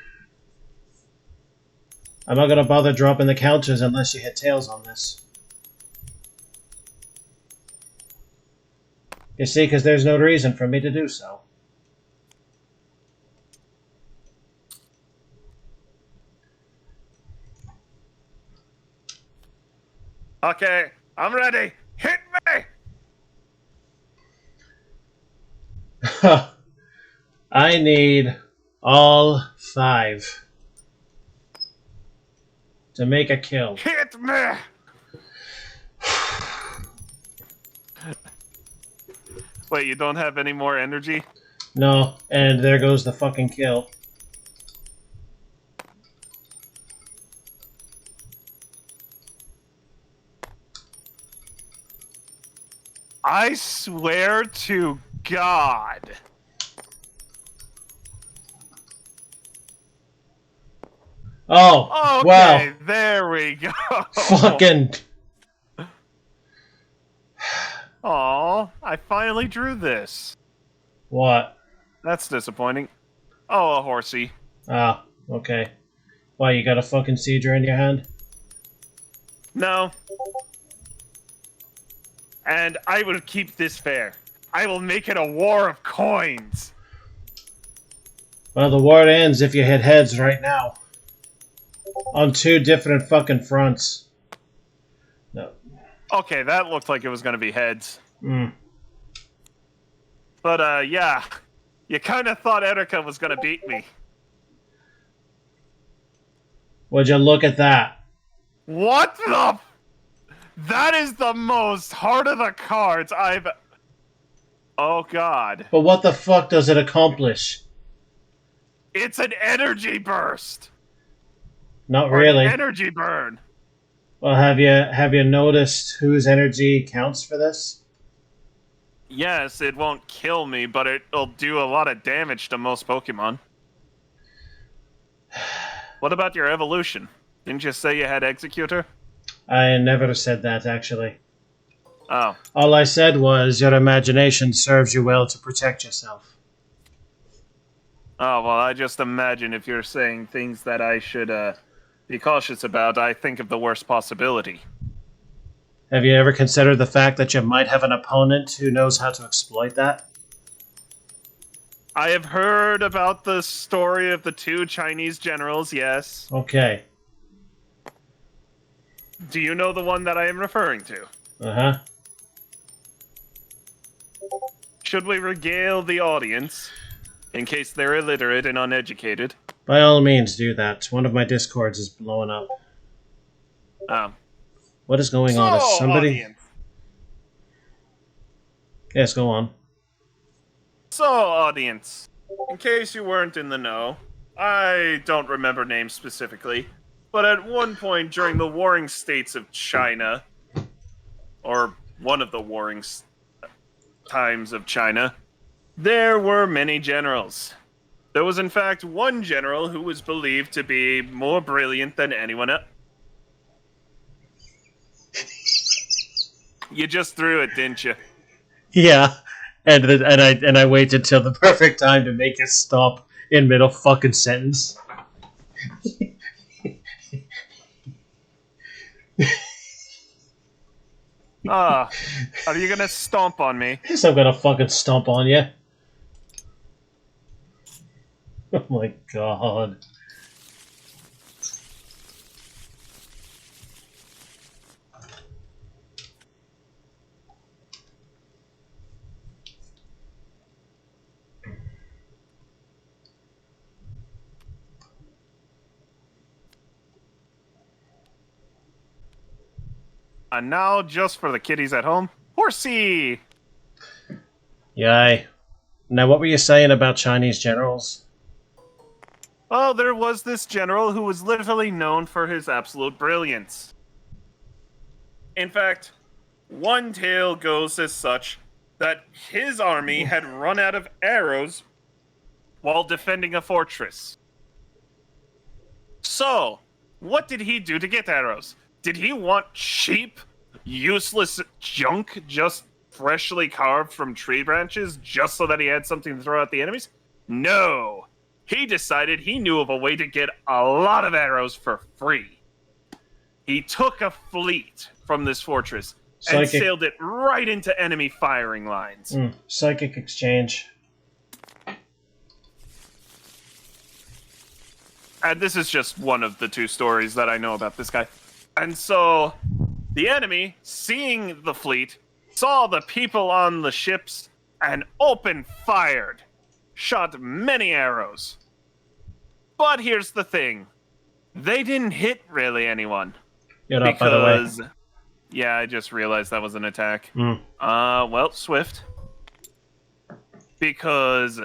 I'm not going to bother dropping the counters unless you hit tails on this. You see, because there's no reason for me to do so. Okay, I'm ready. Hit me! I need all 5 to make a kill. Hit me! Wait, you don't have any more energy? No, and there goes the fucking kill. I swear to God. Oh, okay, wow. There we go. Fucking. Aw, I finally drew this. What? That's disappointing. Oh, a horsey. Ah, okay. Why, you got a fucking Seedra in your hand? No. And I will keep this fair. I will make it a war of coins. Well, the war ends if you hit heads right now. On 2 different fucking fronts. No. Okay, that looked like it was going to be heads. Hmm. But, yeah. You kind of thought Erica was going to beat me. Would you look at that? What the... That is the most heart of the cards I've... Oh, God. But what the fuck does it accomplish? It's an energy burst! Not Or really. An energy burn! Well, have you noticed whose energy counts for this? Yes, it won't kill me, but it'll do a lot of damage to most Pokemon. What about your evolution? Didn't you say you had Executor? I never said that, actually. Oh. All I said was your imagination serves you well to protect yourself. Oh, well, I just imagine if you're saying things that I should, be cautious about, I think of the worst possibility. Have you ever considered the fact that you might have an opponent who knows how to exploit that? I have heard about the story of the two Chinese generals, yes. Okay. Do you know the one that I am referring to? Uh-huh. Should we regale the audience, in case they're illiterate and uneducated? By all means, do that. One of my discords is blowing up. What is going on? Is somebody... Audience. Yes, go on. So, audience, in case you weren't in the know, I don't remember names specifically, but at one point during the warring states of China, or one of the warring times of China, there were many generals. There was in fact one general who was believed to be more brilliant than anyone else. You just threw it, didn't you? Yeah, and I waited till the perfect time to make it stop in middle fucking sentence. Are you gonna stomp on me? Yes, I'm gonna fucking stomp on you. Oh my god. And now, just for the kiddies at home, Horsey! Yay. Now, what were you saying about Chinese generals? Well, there was this general who was literally known for his absolute brilliance. In fact, one tale goes as such that his army had run out of arrows while defending a fortress. So, what did he do to get arrows? Did he want cheap, useless junk just freshly carved from tree branches just so that he had something to throw at the enemies? No! He decided he knew of a way to get a lot of arrows for free. He took a fleet from this fortress and sailed it right into enemy firing lines. Psychic exchange. And this is just one of the two stories that I know about this guy. And so, the enemy, seeing the fleet, saw the people on the ships, and open-fired. Shot many arrows. But here's the thing. They didn't hit really anyone. You're up, by the way. Yeah, I just realized that was an attack. Well, Swift. Because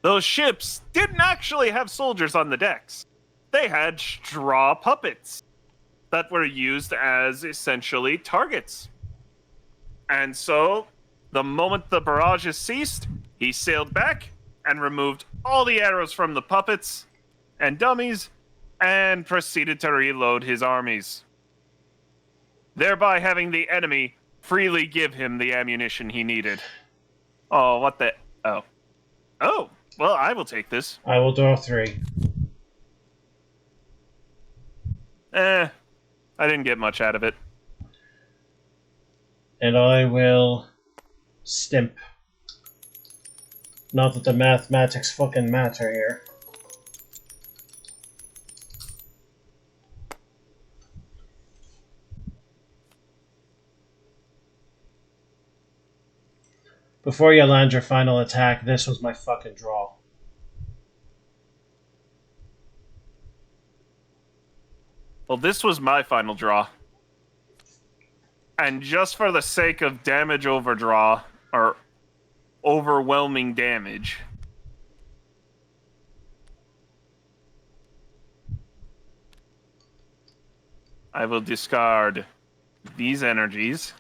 those ships didn't actually have soldiers on the decks. They had straw puppets that were used as essentially targets. And so, the moment the barrages ceased, he sailed back and removed all the arrows from the puppets and dummies and proceeded to reload his armies, thereby having the enemy freely give him the ammunition he needed. Oh, what the... Oh, well, I will take this. I will draw 3. I didn't get much out of it. And I will stimp. Not that the mathematics fucking matter here. Before you land your final attack, this was my fucking draw. Well, this was my final draw. And just for the sake of damage overdraw, or overwhelming damage, I will discard these energies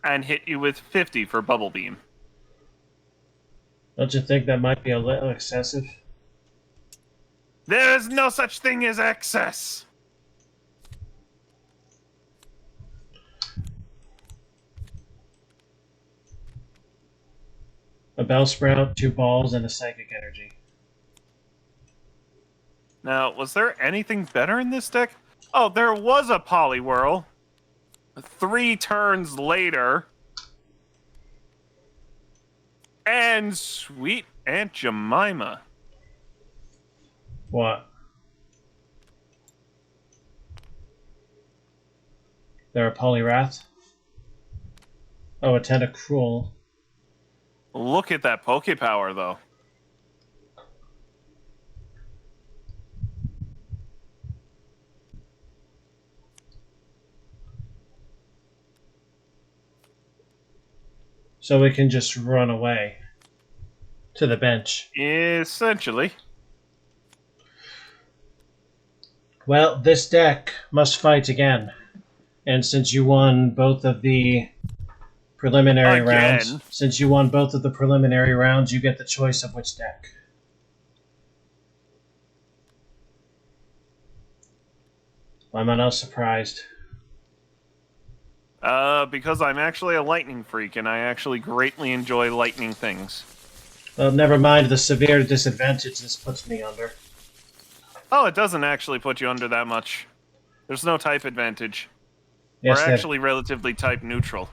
and hit you with 50 for Bubble Beam. Don't you think that might be a little excessive? There is no such thing as excess! A Bellsprout, 2 balls, and a Psychic Energy. Now, was there anything better in this deck? Oh, there was a Poliwhirl. 3 turns later, and sweet Aunt Jemima. What? They're a Polyrath? Oh, a Tentacruel. Look at that Poke Power, though. So we can just run away to the bench. Essentially. Well, this deck must fight again. And since you won both of the preliminary rounds, you get the choice of which deck. Why am I not surprised? Because I'm actually a lightning freak, and I actually greatly enjoy lightning things. Well, never mind the severe disadvantage this puts me under. Oh, it doesn't actually put you under that much. There's no type advantage. Yes, We're actually relatively type neutral.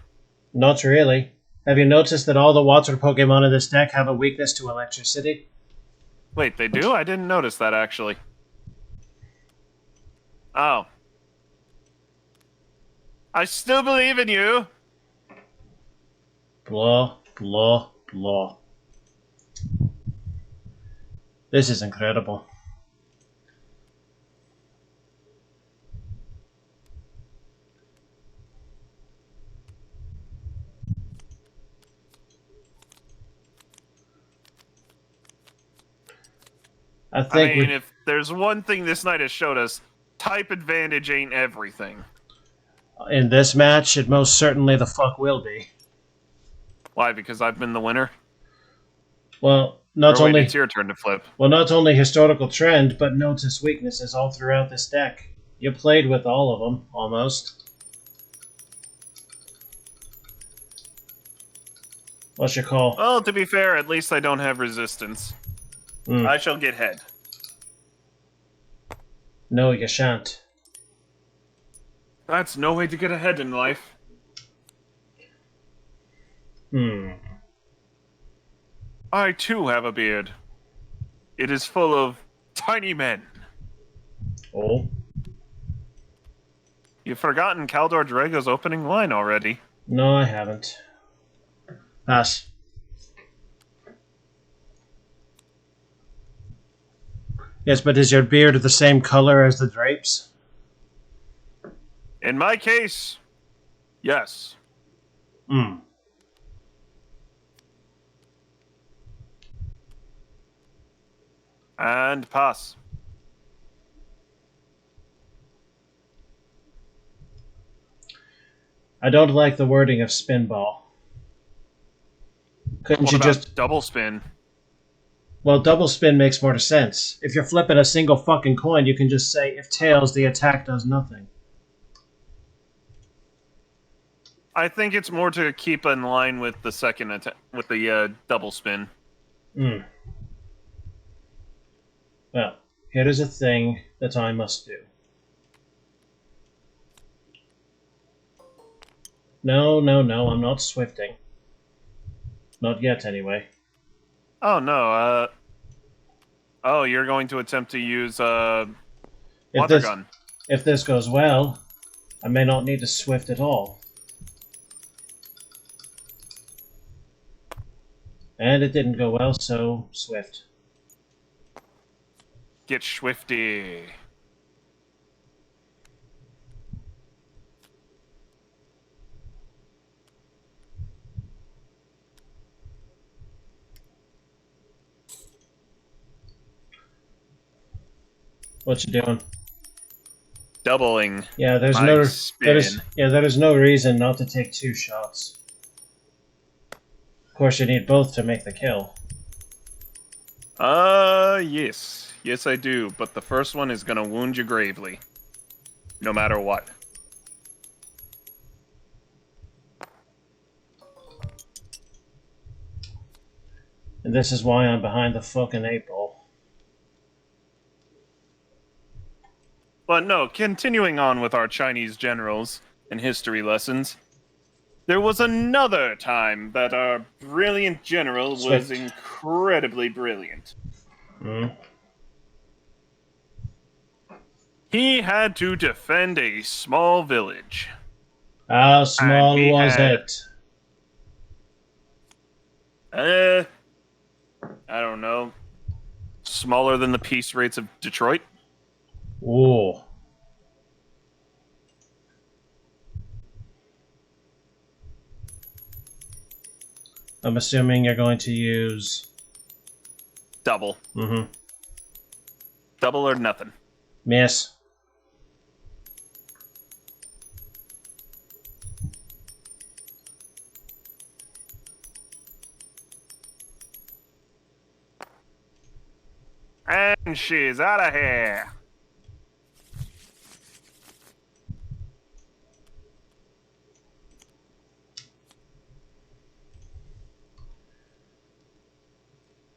Not really. Have you noticed that all the water Pokemon in this deck have a weakness to electricity? Wait, they do? I didn't notice that, actually. Oh. I still believe in you! Blah, blah, blah. This is incredible. I mean, if there's one thing this night has showed us, type advantage ain't everything. In this match, it most certainly the fuck will be. Why? Because I've been the winner? Well, not only it's your turn to flip. Well, not only historical trend, but notice weaknesses all throughout this deck. You played with all of them, almost. What's your call? Well, to be fair, at least I don't have resistance. I shall get head. No, you shan't. That's no way to get ahead in life. I too have a beard. It is full of tiny men. Oh? You've forgotten Caldor Drago's opening line already. No, I haven't. Pass. Yes, but is your beard the same color as the drapes? In my case, yes. And pass. I don't like the wording of spinball. Couldn't you just... double spin? Well, double spin makes more sense. If you're flipping a single fucking coin, you can just say, if tails, the attack does nothing. I think it's more to keep in line with the second attack, with the double spin. Well, here is a thing that I must do. No, I'm not swifting. Not yet, anyway. Oh, no, oh, you're going to attempt to use, Water Gun. If this goes well, I may not need to swift at all. And it didn't go well, so swift. Get swifty. What you doing? Doubling. Yeah, there is no reason not to take 2 shots. Of course, you need both to make the kill. Yes. Yes, I do, but the first one is gonna wound you gravely. No matter what. And this is why I'm behind the fucking 8 ball. But no, continuing on with our Chinese generals, in history lessons. There was another time that our brilliant general was Swift. incredibly brilliant. Mm. He had to defend a small village. How And small he was had, it? I don't know, smaller than the peace rates of Detroit. Ooh. I'm assuming you're going to use... Double. Mm-hmm. Double or nothing. Miss. And she's out of here.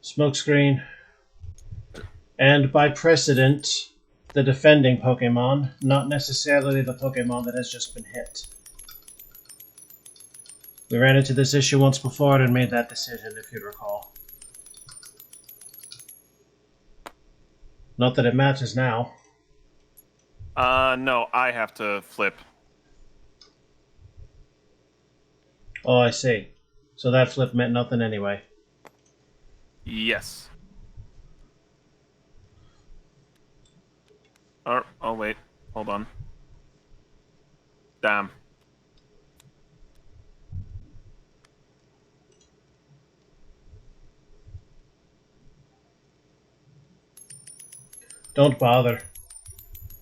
Smokescreen. And by precedent, the defending Pokemon, not necessarily the Pokemon that has just been hit. We ran into this issue once before and made that decision, if you'd recall. Not that it matters now. No, I have to flip. Oh, I see. So that flip meant nothing anyway. Yes. Oh wait. Hold on. Damn. Don't bother.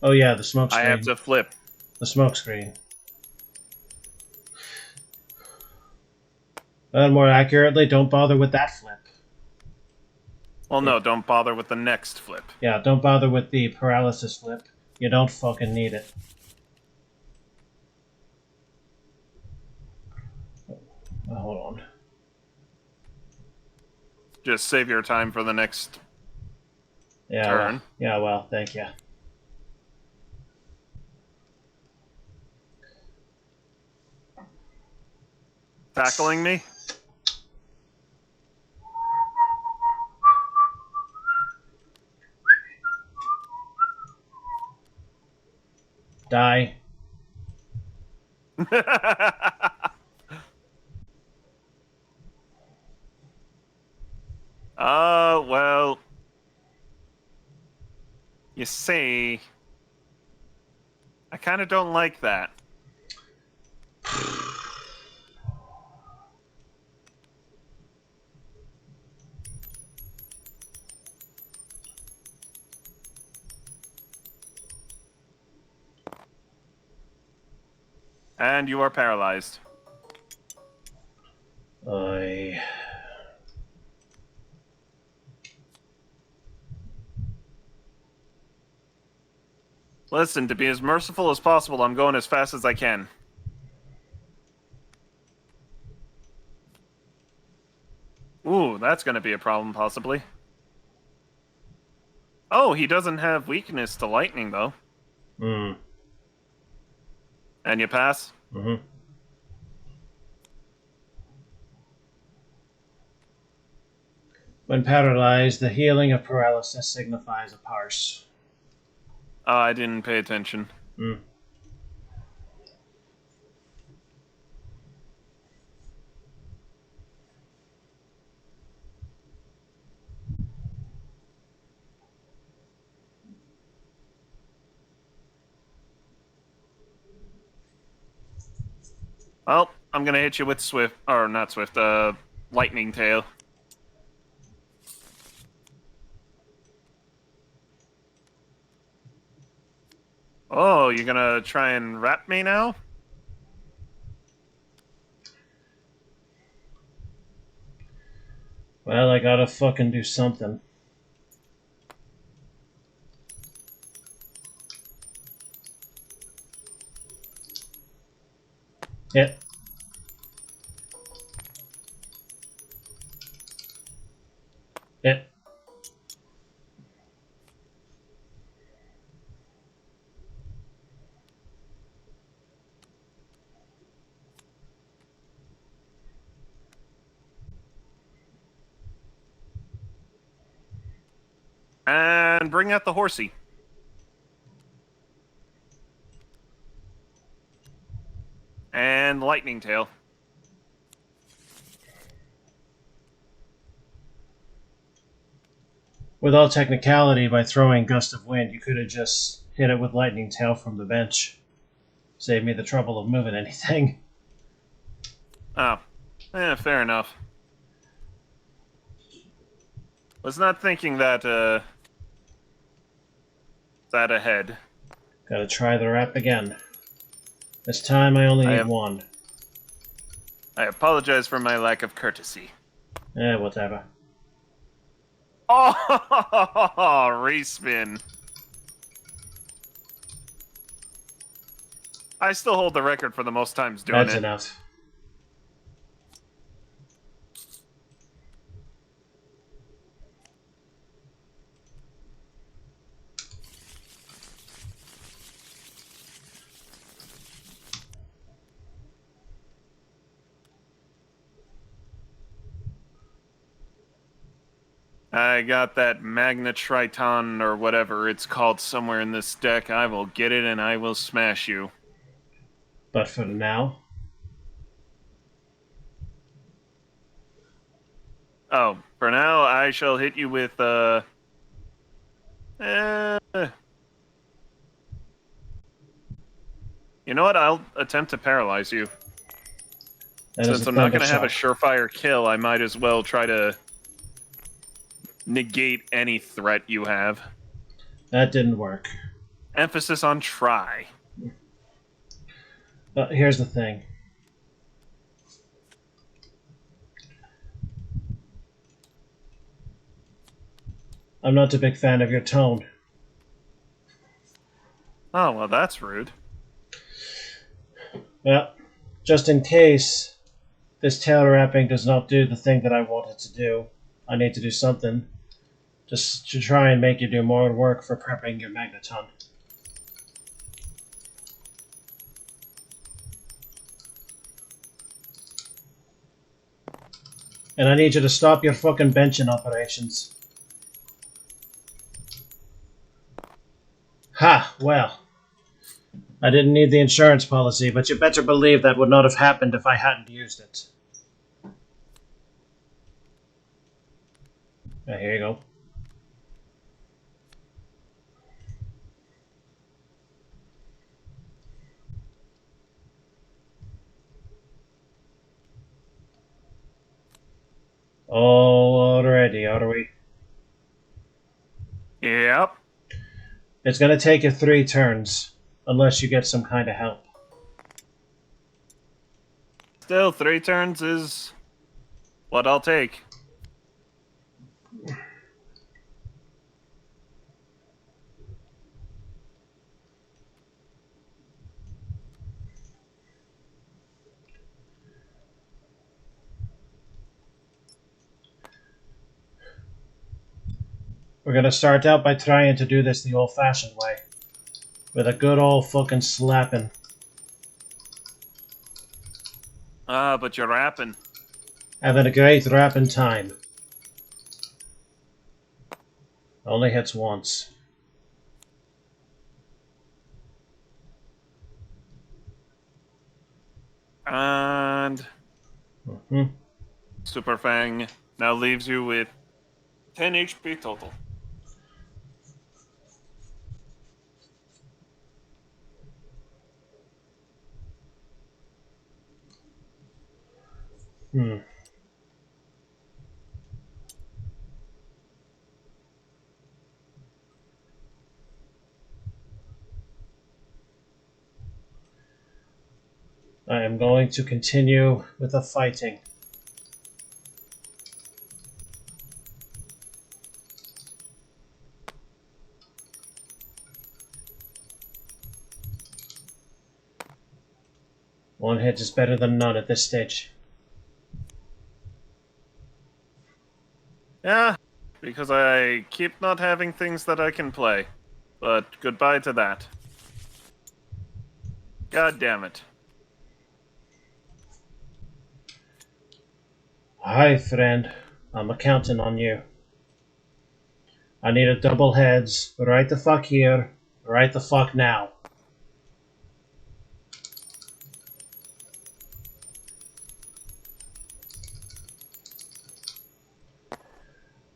Oh yeah, the I have smokescreen. to flip. The smokescreen. More accurately, don't bother with that flip. Well, no, don't bother with the next flip. Yeah, don't bother with the paralysis flip. You don't fucking need it. Hold on. Just save your time for the next turn. Yeah, well, thank you. Tackling me? Die. Well. You see, I kind of don't like that. And you are paralyzed. Listen, to be as merciful as possible, I'm going as fast as I can. Ooh, that's going to be a problem, possibly. Oh, he doesn't have weakness to lightning, though. Hmm. And you pass? Mm-hmm. When paralyzed, the healing of paralysis signifies a parse. I didn't pay attention. Hmm. Well, I'm going to hit you with Swift, or not Swift, Lightning Tail. Oh, you're going to try and wrap me now? Well, I gotta fucking do something. Hit. Hit. And bring out the horsey. And lightning tail. With all technicality, by throwing Gust of Wind, you could have just hit it with Lightning Tail from the bench. Save me the trouble of moving anything. Oh. Fair enough. Was not thinking that ahead. Gotta try the rap again. This time I only need one. I apologize for my lack of courtesy. Whatever. Oh, respin. I still hold the record for the most times doing it. That's enough. I got that Magnetriton or whatever it's called somewhere in this deck. I will get it and I will smash you. But for now... Oh, for now I shall hit you with, You know what? I'll attempt to paralyze you. Since I'm not going to have a surefire kill, I might as well try to negate any threat you have. That didn't work. Emphasis on try. But here's the thing. I'm not a big fan of your tone. Oh, well, that's rude. Well, just in case this tail wrapping does not do the thing that I want it to do, I need to do something. Just to try and make you do more work for prepping your magneton. And I need you to stop your fucking benching operations. Ha! Well, I didn't need the insurance policy, but you better believe that would not have happened if I hadn't used it. Here you go. Already, are we? Yep. It's gonna take you 3 turns, unless you get some kind of help. Still, 3 turns is what I'll take. We're gonna start out by trying to do this the old-fashioned way. With a good old fucking slapping. Ah, but you're rapping. Having a great rapping time. Only hits once. And Super Fang now leaves you with 10 HP total. I am going to continue with the fighting. One hit is better than none at this stage. Yeah, because I keep not having things that I can play. But goodbye to that. God damn it. Hi, friend. I'm counting on you. I need a double heads. Right the fuck here. Right the fuck now.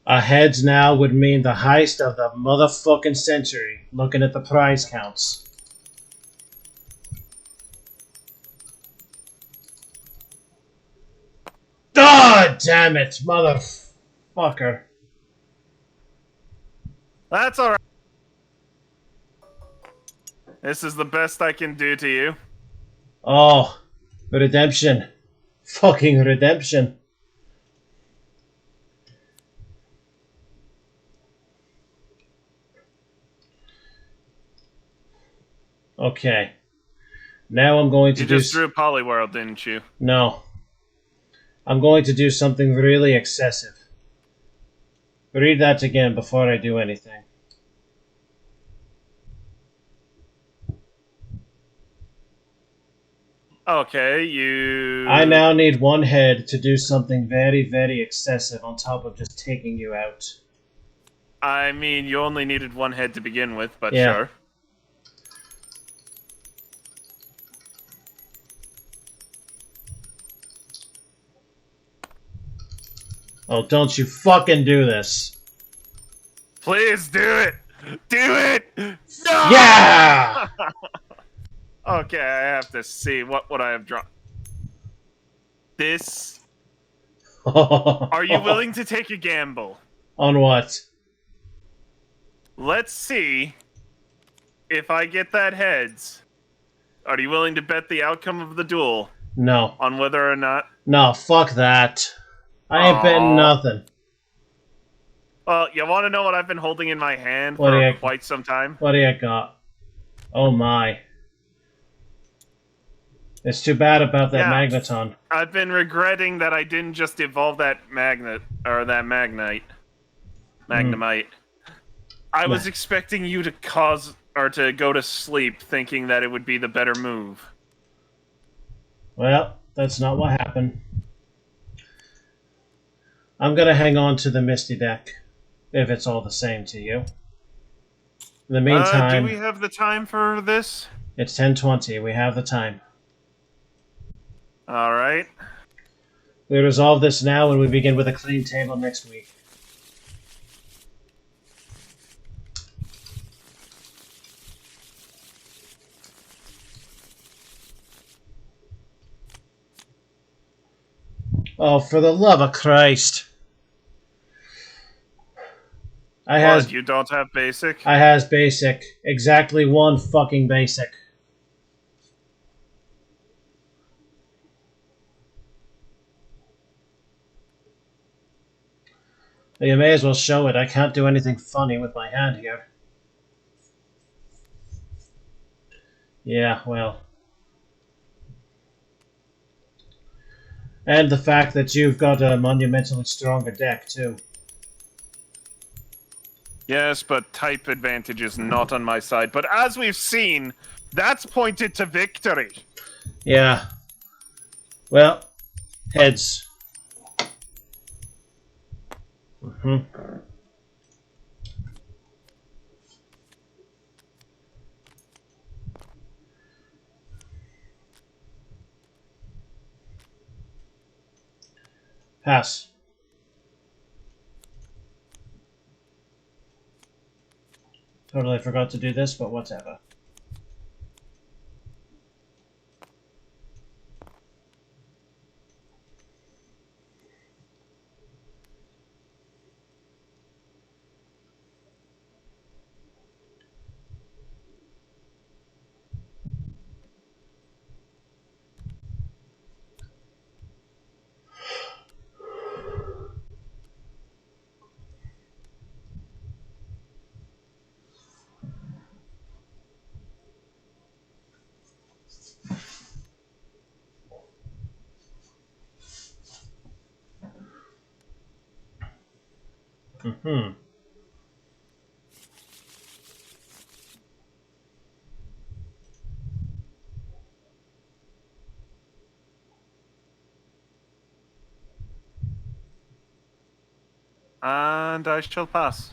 A heads now would mean the heist of the motherfucking century, looking at the prize counts. God damn it, motherfucker. That's alright. This is the best I can do to you. Oh, redemption. Fucking redemption. Okay. Now I'm going to You just drew Polyworld, didn't you? No. I'm going to do something really excessive. Read that again before I do anything. Okay, you... I now need one head to do something very, very excessive on top of just taking you out. I mean, you only needed one head to begin with, but Yeah. sure. Oh, don't you fucking do this. Please do it! Do it! No! Yeah! Okay, I have to see. What would I have drawn? This... Are you willing to take a gamble? On what? Let's see if I get that heads. Are you willing to bet the outcome of the duel No. on whether or not... No, fuck that. I ain't betting nothing. Well, you want to know what I've been holding in my hand What for do you- quite some time? What do you got? Oh my. It's too bad about that Yeah. magneton. I've been regretting that I didn't just evolve that magnet, or that magnite. Magnemite. I was expecting you to cause, or to go to sleep thinking that it would be the better move. Well, that's not what happened. I'm gonna hang on to the Misty deck, if it's all the same to you. In the meantime, do we have the time for this? it's 10:20. We have the time. Alright. We resolve this now and we begin with a clean table next week. Oh, for the love of Christ. What, you don't have basic? I has basic. Exactly one fucking basic. You may as well show it. I can't do anything funny with my hand here. Yeah, well. And the fact that you've got a monumentally stronger deck, too. Yes, but type advantage is not on my side. But as we've seen, that's pointed to victory. Yeah. Well, heads. Pass. Totally forgot to do this, but whatever. And I shall pass.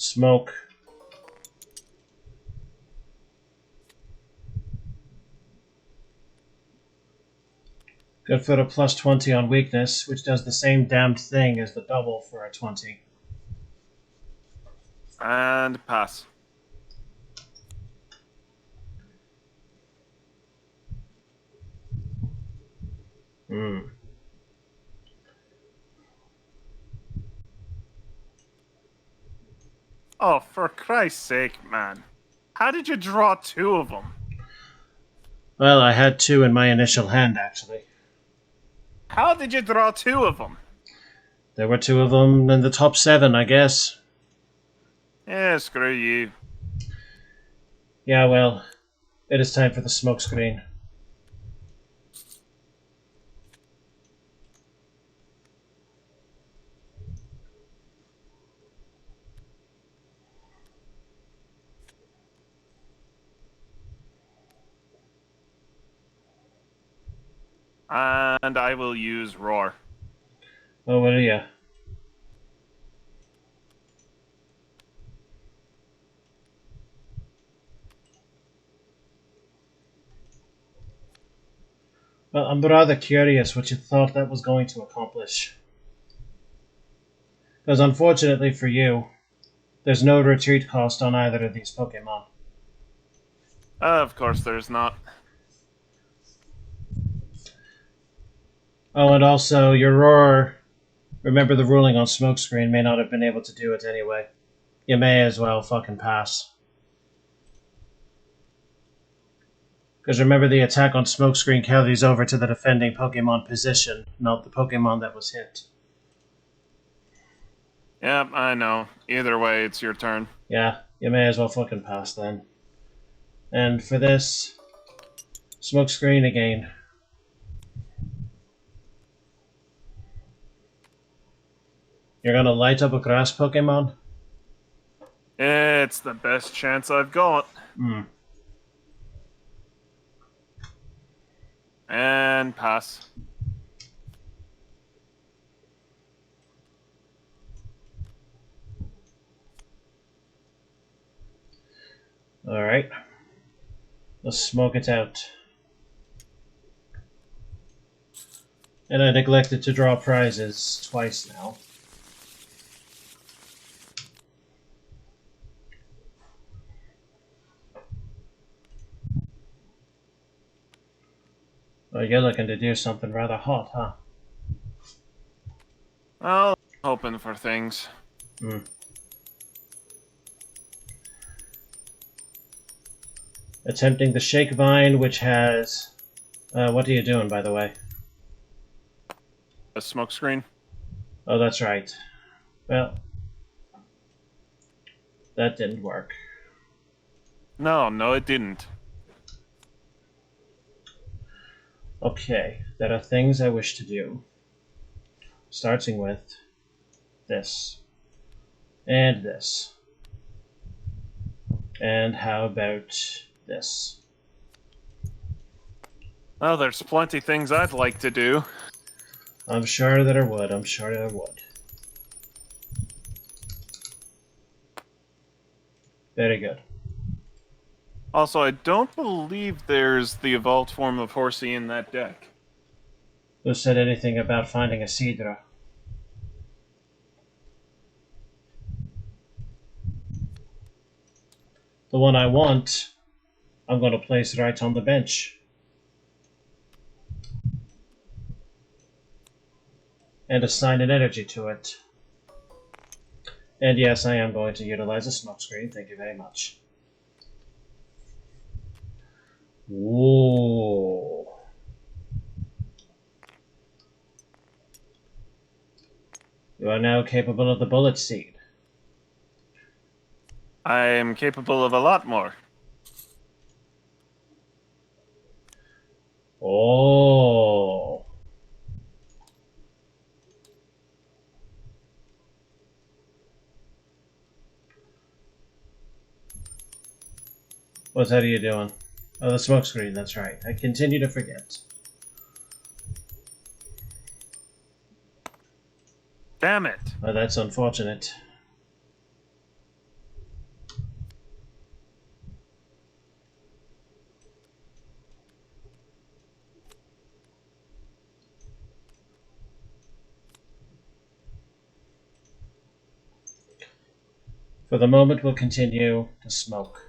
Smoke. Good for a plus 20 on weakness, which does the same damned thing as the double for a 20. And pass. Hmm. Oh, for Christ's sake, man. How did you draw 2 of them? Well, I had 2 in my initial hand, actually. How did you draw 2 of them? There were 2 of them in the top 7, I guess. Yeah, screw you. Yeah, well, it is time for the smoke screen. And I will use Roar. Oh, what are you? Well, I'm rather curious what you thought that was going to accomplish. Because unfortunately for you, there's no retreat cost on either of these Pokemon. Of course there's not. Oh, and also, your Roar, remember the ruling on Smokescreen, may not have been able to do it anyway. You may as well fucking pass. Because remember, the attack on Smokescreen carries over to the defending Pokemon position, not the Pokemon that was hit. Yep, I know. Either way, it's your turn. Yeah, you may as well fucking pass then. And for this, Smokescreen again. You're gonna light up a grass Pokemon? It's the best chance I've got. Hmm. And pass. Alright. Let's smoke it out. And I neglected to draw prizes twice now. Oh, you're looking to do something rather hot, huh? Well, hoping for things. Hmm. Attempting the Shake Vine, which has... what are you doing, by the way? A smoke screen? Oh, that's right. Well, that didn't work. No, it didn't. Okay, there are things I wish to do. Starting with this. And this. And how about this? Well, there's plenty things I'd like to do. I'm sure that I would. I'm sure that I would. Very good. Also, I don't believe there's the evolved form of Horsey in that deck. Who said anything about finding a Seadra? The one I want, I'm going to place right on the bench. And assign an energy to it. And yes, I am going to utilize a smokescreen. Thank you very much. Ooh. You are now capable of the bullet seed. I am capable of a lot more. Oh. What are you doing? Oh, the smokescreen, that's right. I continue to forget. Damn it. Oh, that's unfortunate. For the moment, we'll continue to smoke.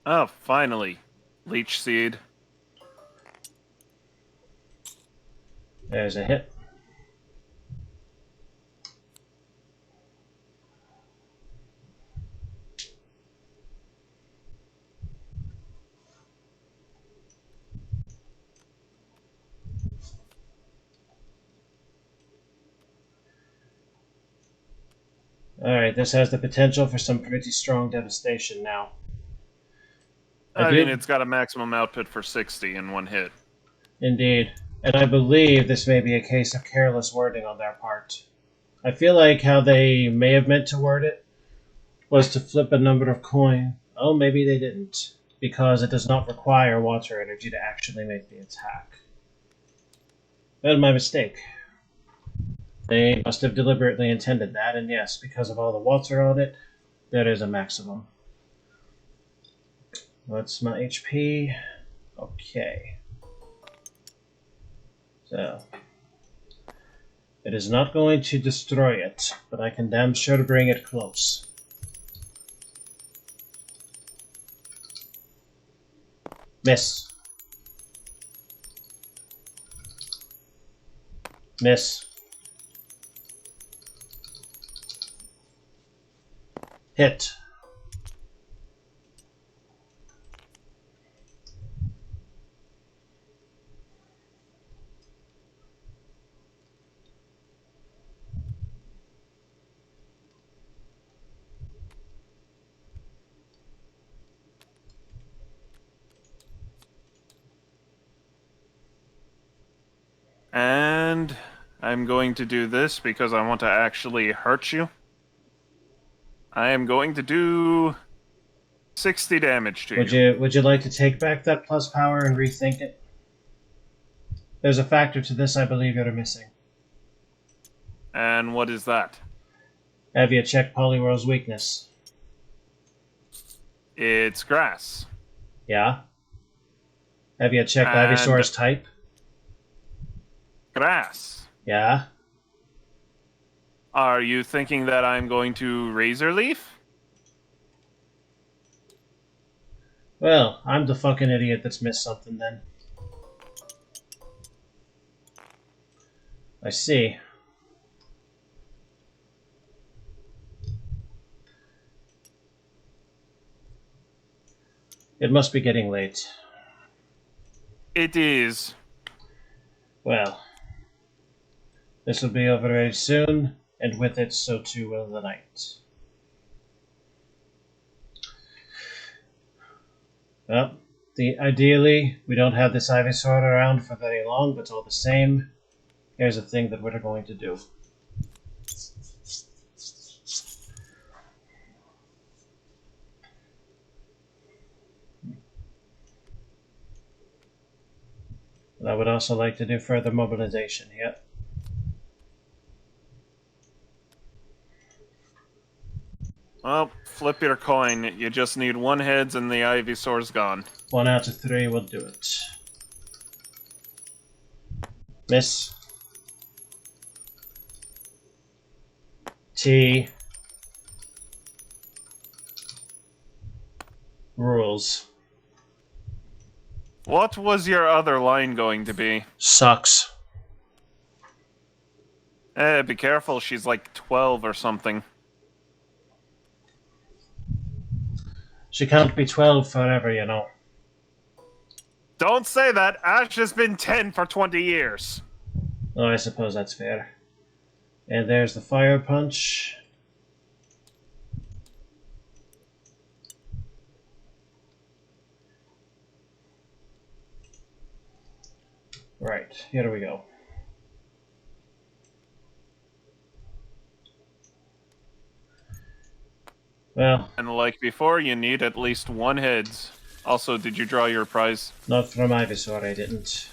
Oh, finally. Leech seed. There's a hit. Alright, this has the potential for some pretty strong devastation now. I mean, it's got a maximum output for 60 in one hit. Indeed. And I believe this may be a case of careless wording on their part. I feel like how they may have meant to word it was to flip a number of coin. Oh, maybe they didn't. Because it does not require water energy to actually make the attack. That was my mistake. They must have deliberately intended that, and yes, because of all the water on it, there is a maximum. What's my HP? Okay. So, it is not going to destroy it, but I can damn sure bring it close. Miss. Miss. Hit. And I'm going to do this because I want to actually hurt you. I am going to do 60 damage to you. Would you like to take back that plus power and rethink it? There's a factor to this I believe you're missing. And what is that? Have you checked Poliwhirl's weakness? It's grass. Yeah? Have you checked And Ivysaur's type? Grass. Yeah? Are you thinking that I'm going to Razor Leaf? Well, I'm the fucking idiot that's missed something then. I see. It must be getting late. It is. Well, this will be over very soon, and with it, so too will the night. Well, ideally, we don't have this Ivysaur around for very long, but all the same, here's a thing that we're going to do. And I would also like to do further mobilization here. Well, flip your coin. You just need one heads and the Ivysaur's gone. 1 out of 3 will do it. Miss. T. Rules. What was your other line going to be? Sucks. Be careful, she's like 12 or something. She can't be 12 forever, you know. Don't say that! Ash has been 10 for 20 years! Oh, I suppose that's fair. And there's the fire punch. Right, here we go. Well, And like before, you need at least one heads. Also, did you draw your prize? not from Ivysaur, I didn't.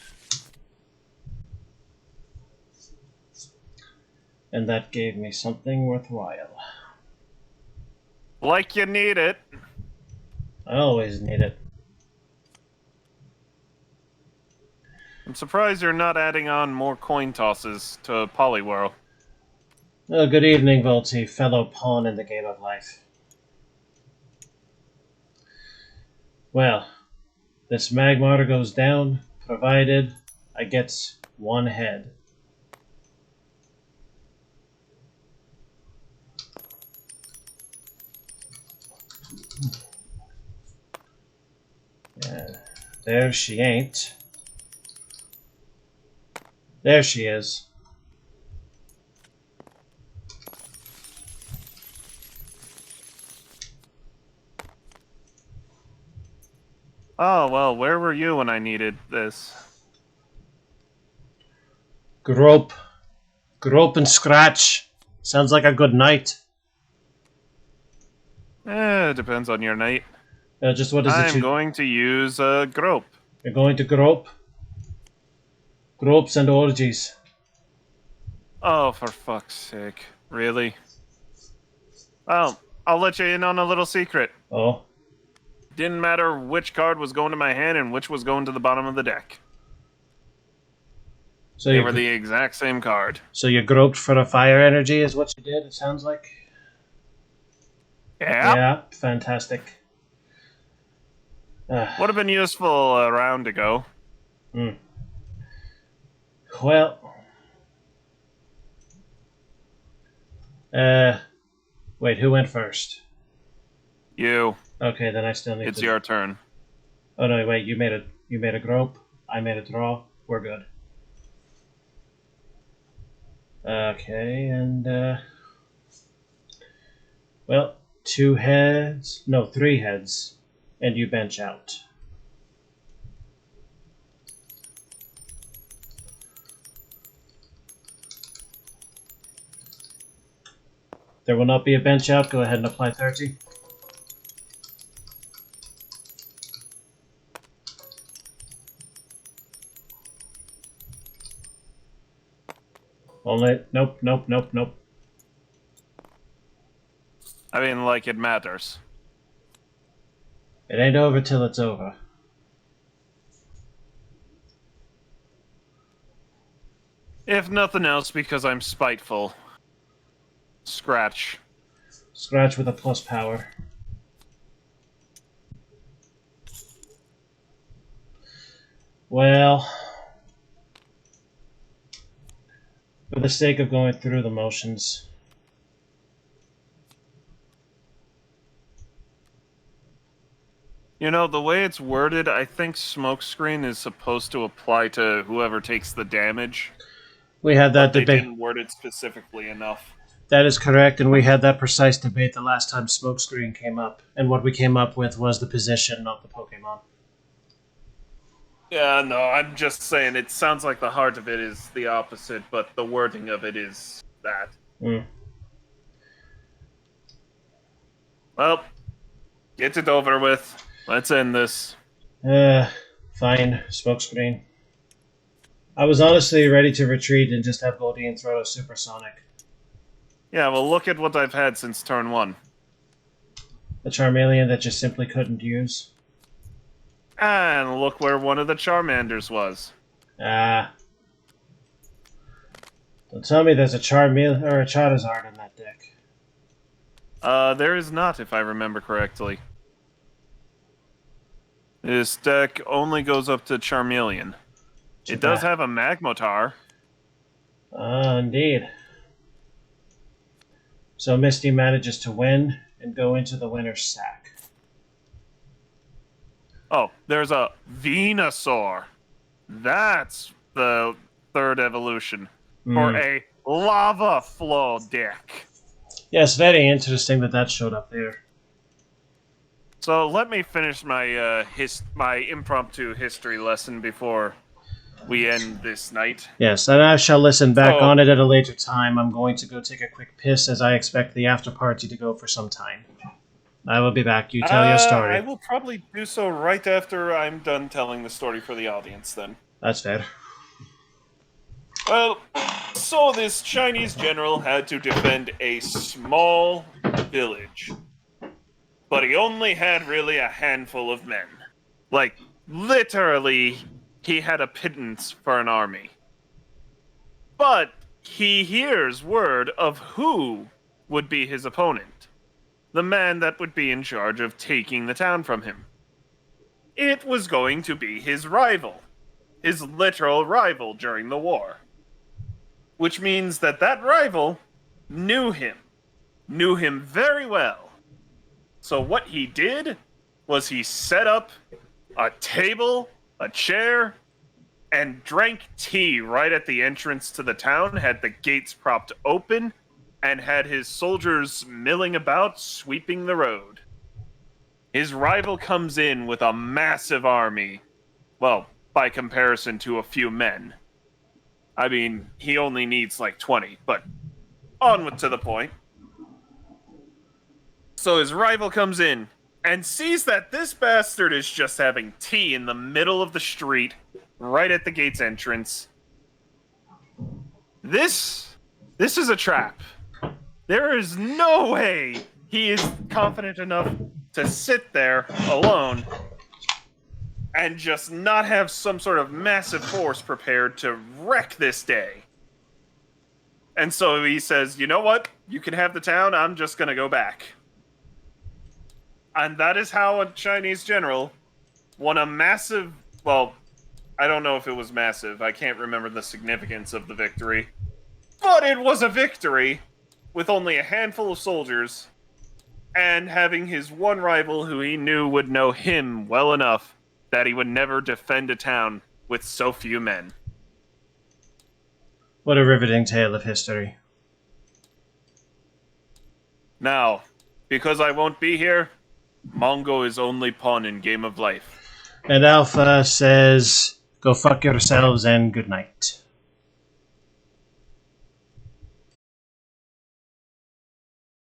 And that gave me something worthwhile. Like you need it. I always need it. I'm surprised you're not adding on more coin tosses to Poliwhirl. Oh, good evening, Volty, fellow pawn in the game of life. Well, this Magmar goes down, provided I get one head. Yeah, there she ain't. There she is. Oh, well, where were you when I needed this? Grope. Grope and scratch. Sounds like a good night. Depends on your night. Just what is it I'm going to use a grope. You're going to grope? Gropes and orgies. Oh, for fuck's sake. Really? Well, I'll let you in on a little secret. Oh? Didn't matter which card was going to my hand and which was going to the bottom of the deck. So They were the exact same card. So you groped for a fire energy is what you did, it sounds like? Yeah. Yeah, fantastic. Would have been useful a round ago. Well... wait, who went first? You. Okay, then I still need It's your turn. Oh no, wait, you made a grope, I made a draw, we're good. Okay, and well, 2 heads, no, 3 heads, and you bench out. There will not be a bench out, go ahead and apply 30. Only, nope. I mean, like, it matters. It ain't over till it's over. If nothing else, because I'm spiteful. Scratch. Scratch with a plus power. Well, for the sake of going through the motions. You know, the way it's worded, I think Smokescreen is supposed to apply to whoever takes the damage. We had that They debate. didn't word it specifically enough. That is correct, and we had that precise debate the last time Smokescreen came up. And what we came up with was the position of the Pokemon. Yeah, no, I'm just saying, it sounds like the heart of it is the opposite, but the wording of it is that. Well, get it over with. Let's end this. Fine, Smokescreen. I was honestly ready to retreat and just have Goldeen throw a supersonic. Yeah, well, look at what I've had since turn 1. A Charmeleon that just simply couldn't use. And look where one of the Charmanders was. Don't tell me there's a Charmeleon or a Charizard in that deck. There is not, if I remember correctly. This deck only goes up to Charmeleon. It does have a Magmotar. Indeed. So Misty manages to win and go into the winner's sack. Oh, there's a Venusaur. That's the 3rd evolution for a Lava Flow deck. Yes, very interesting that showed up there. So let me finish my my impromptu history lesson before we end this night. Yes, and I shall listen back on it at a later time. I'm going to go take a quick piss as I expect the after party to go for some time. I will be back. You tell your story. I will probably do so right after I'm done telling the story for the audience, then. That's fair. Well, so this Chinese general had to defend a small village. but he only had really a handful of men. Like, literally, he had a pittance for an army. But he hears word of who would be his opponent, the man that would be in charge of taking the town from him. It was going to be his rival, his literal rival during the war. Which means that that rival knew him very well. So what he did was he set up a table, a chair, and drank tea right at the entrance to the town, had the gates propped open, and had his soldiers milling about, sweeping the road. His rival comes in with a massive army. Well, by comparison to a few men. I mean, he only needs like 20, but on to the point. So his rival comes in and sees that this bastard is just having tea in the middle of the street, right at the gate's entrance. This is a trap. There is no way he is confident enough to sit there alone and just not have some sort of massive force prepared to wreck this day. And so he says, you know what? You can have the town, I'm just gonna go back. And that is how a Chinese general won a massive, well, I don't know if it was massive, I can't remember the significance of the victory. But it was a victory with only a handful of soldiers and having his one rival who he knew would know him well enough that he would never defend a town with so few men. What a riveting tale of history. Now, because I won't be here, Mongo is only pawn in Game of Life. And Alpha says, go fuck yourselves and good night.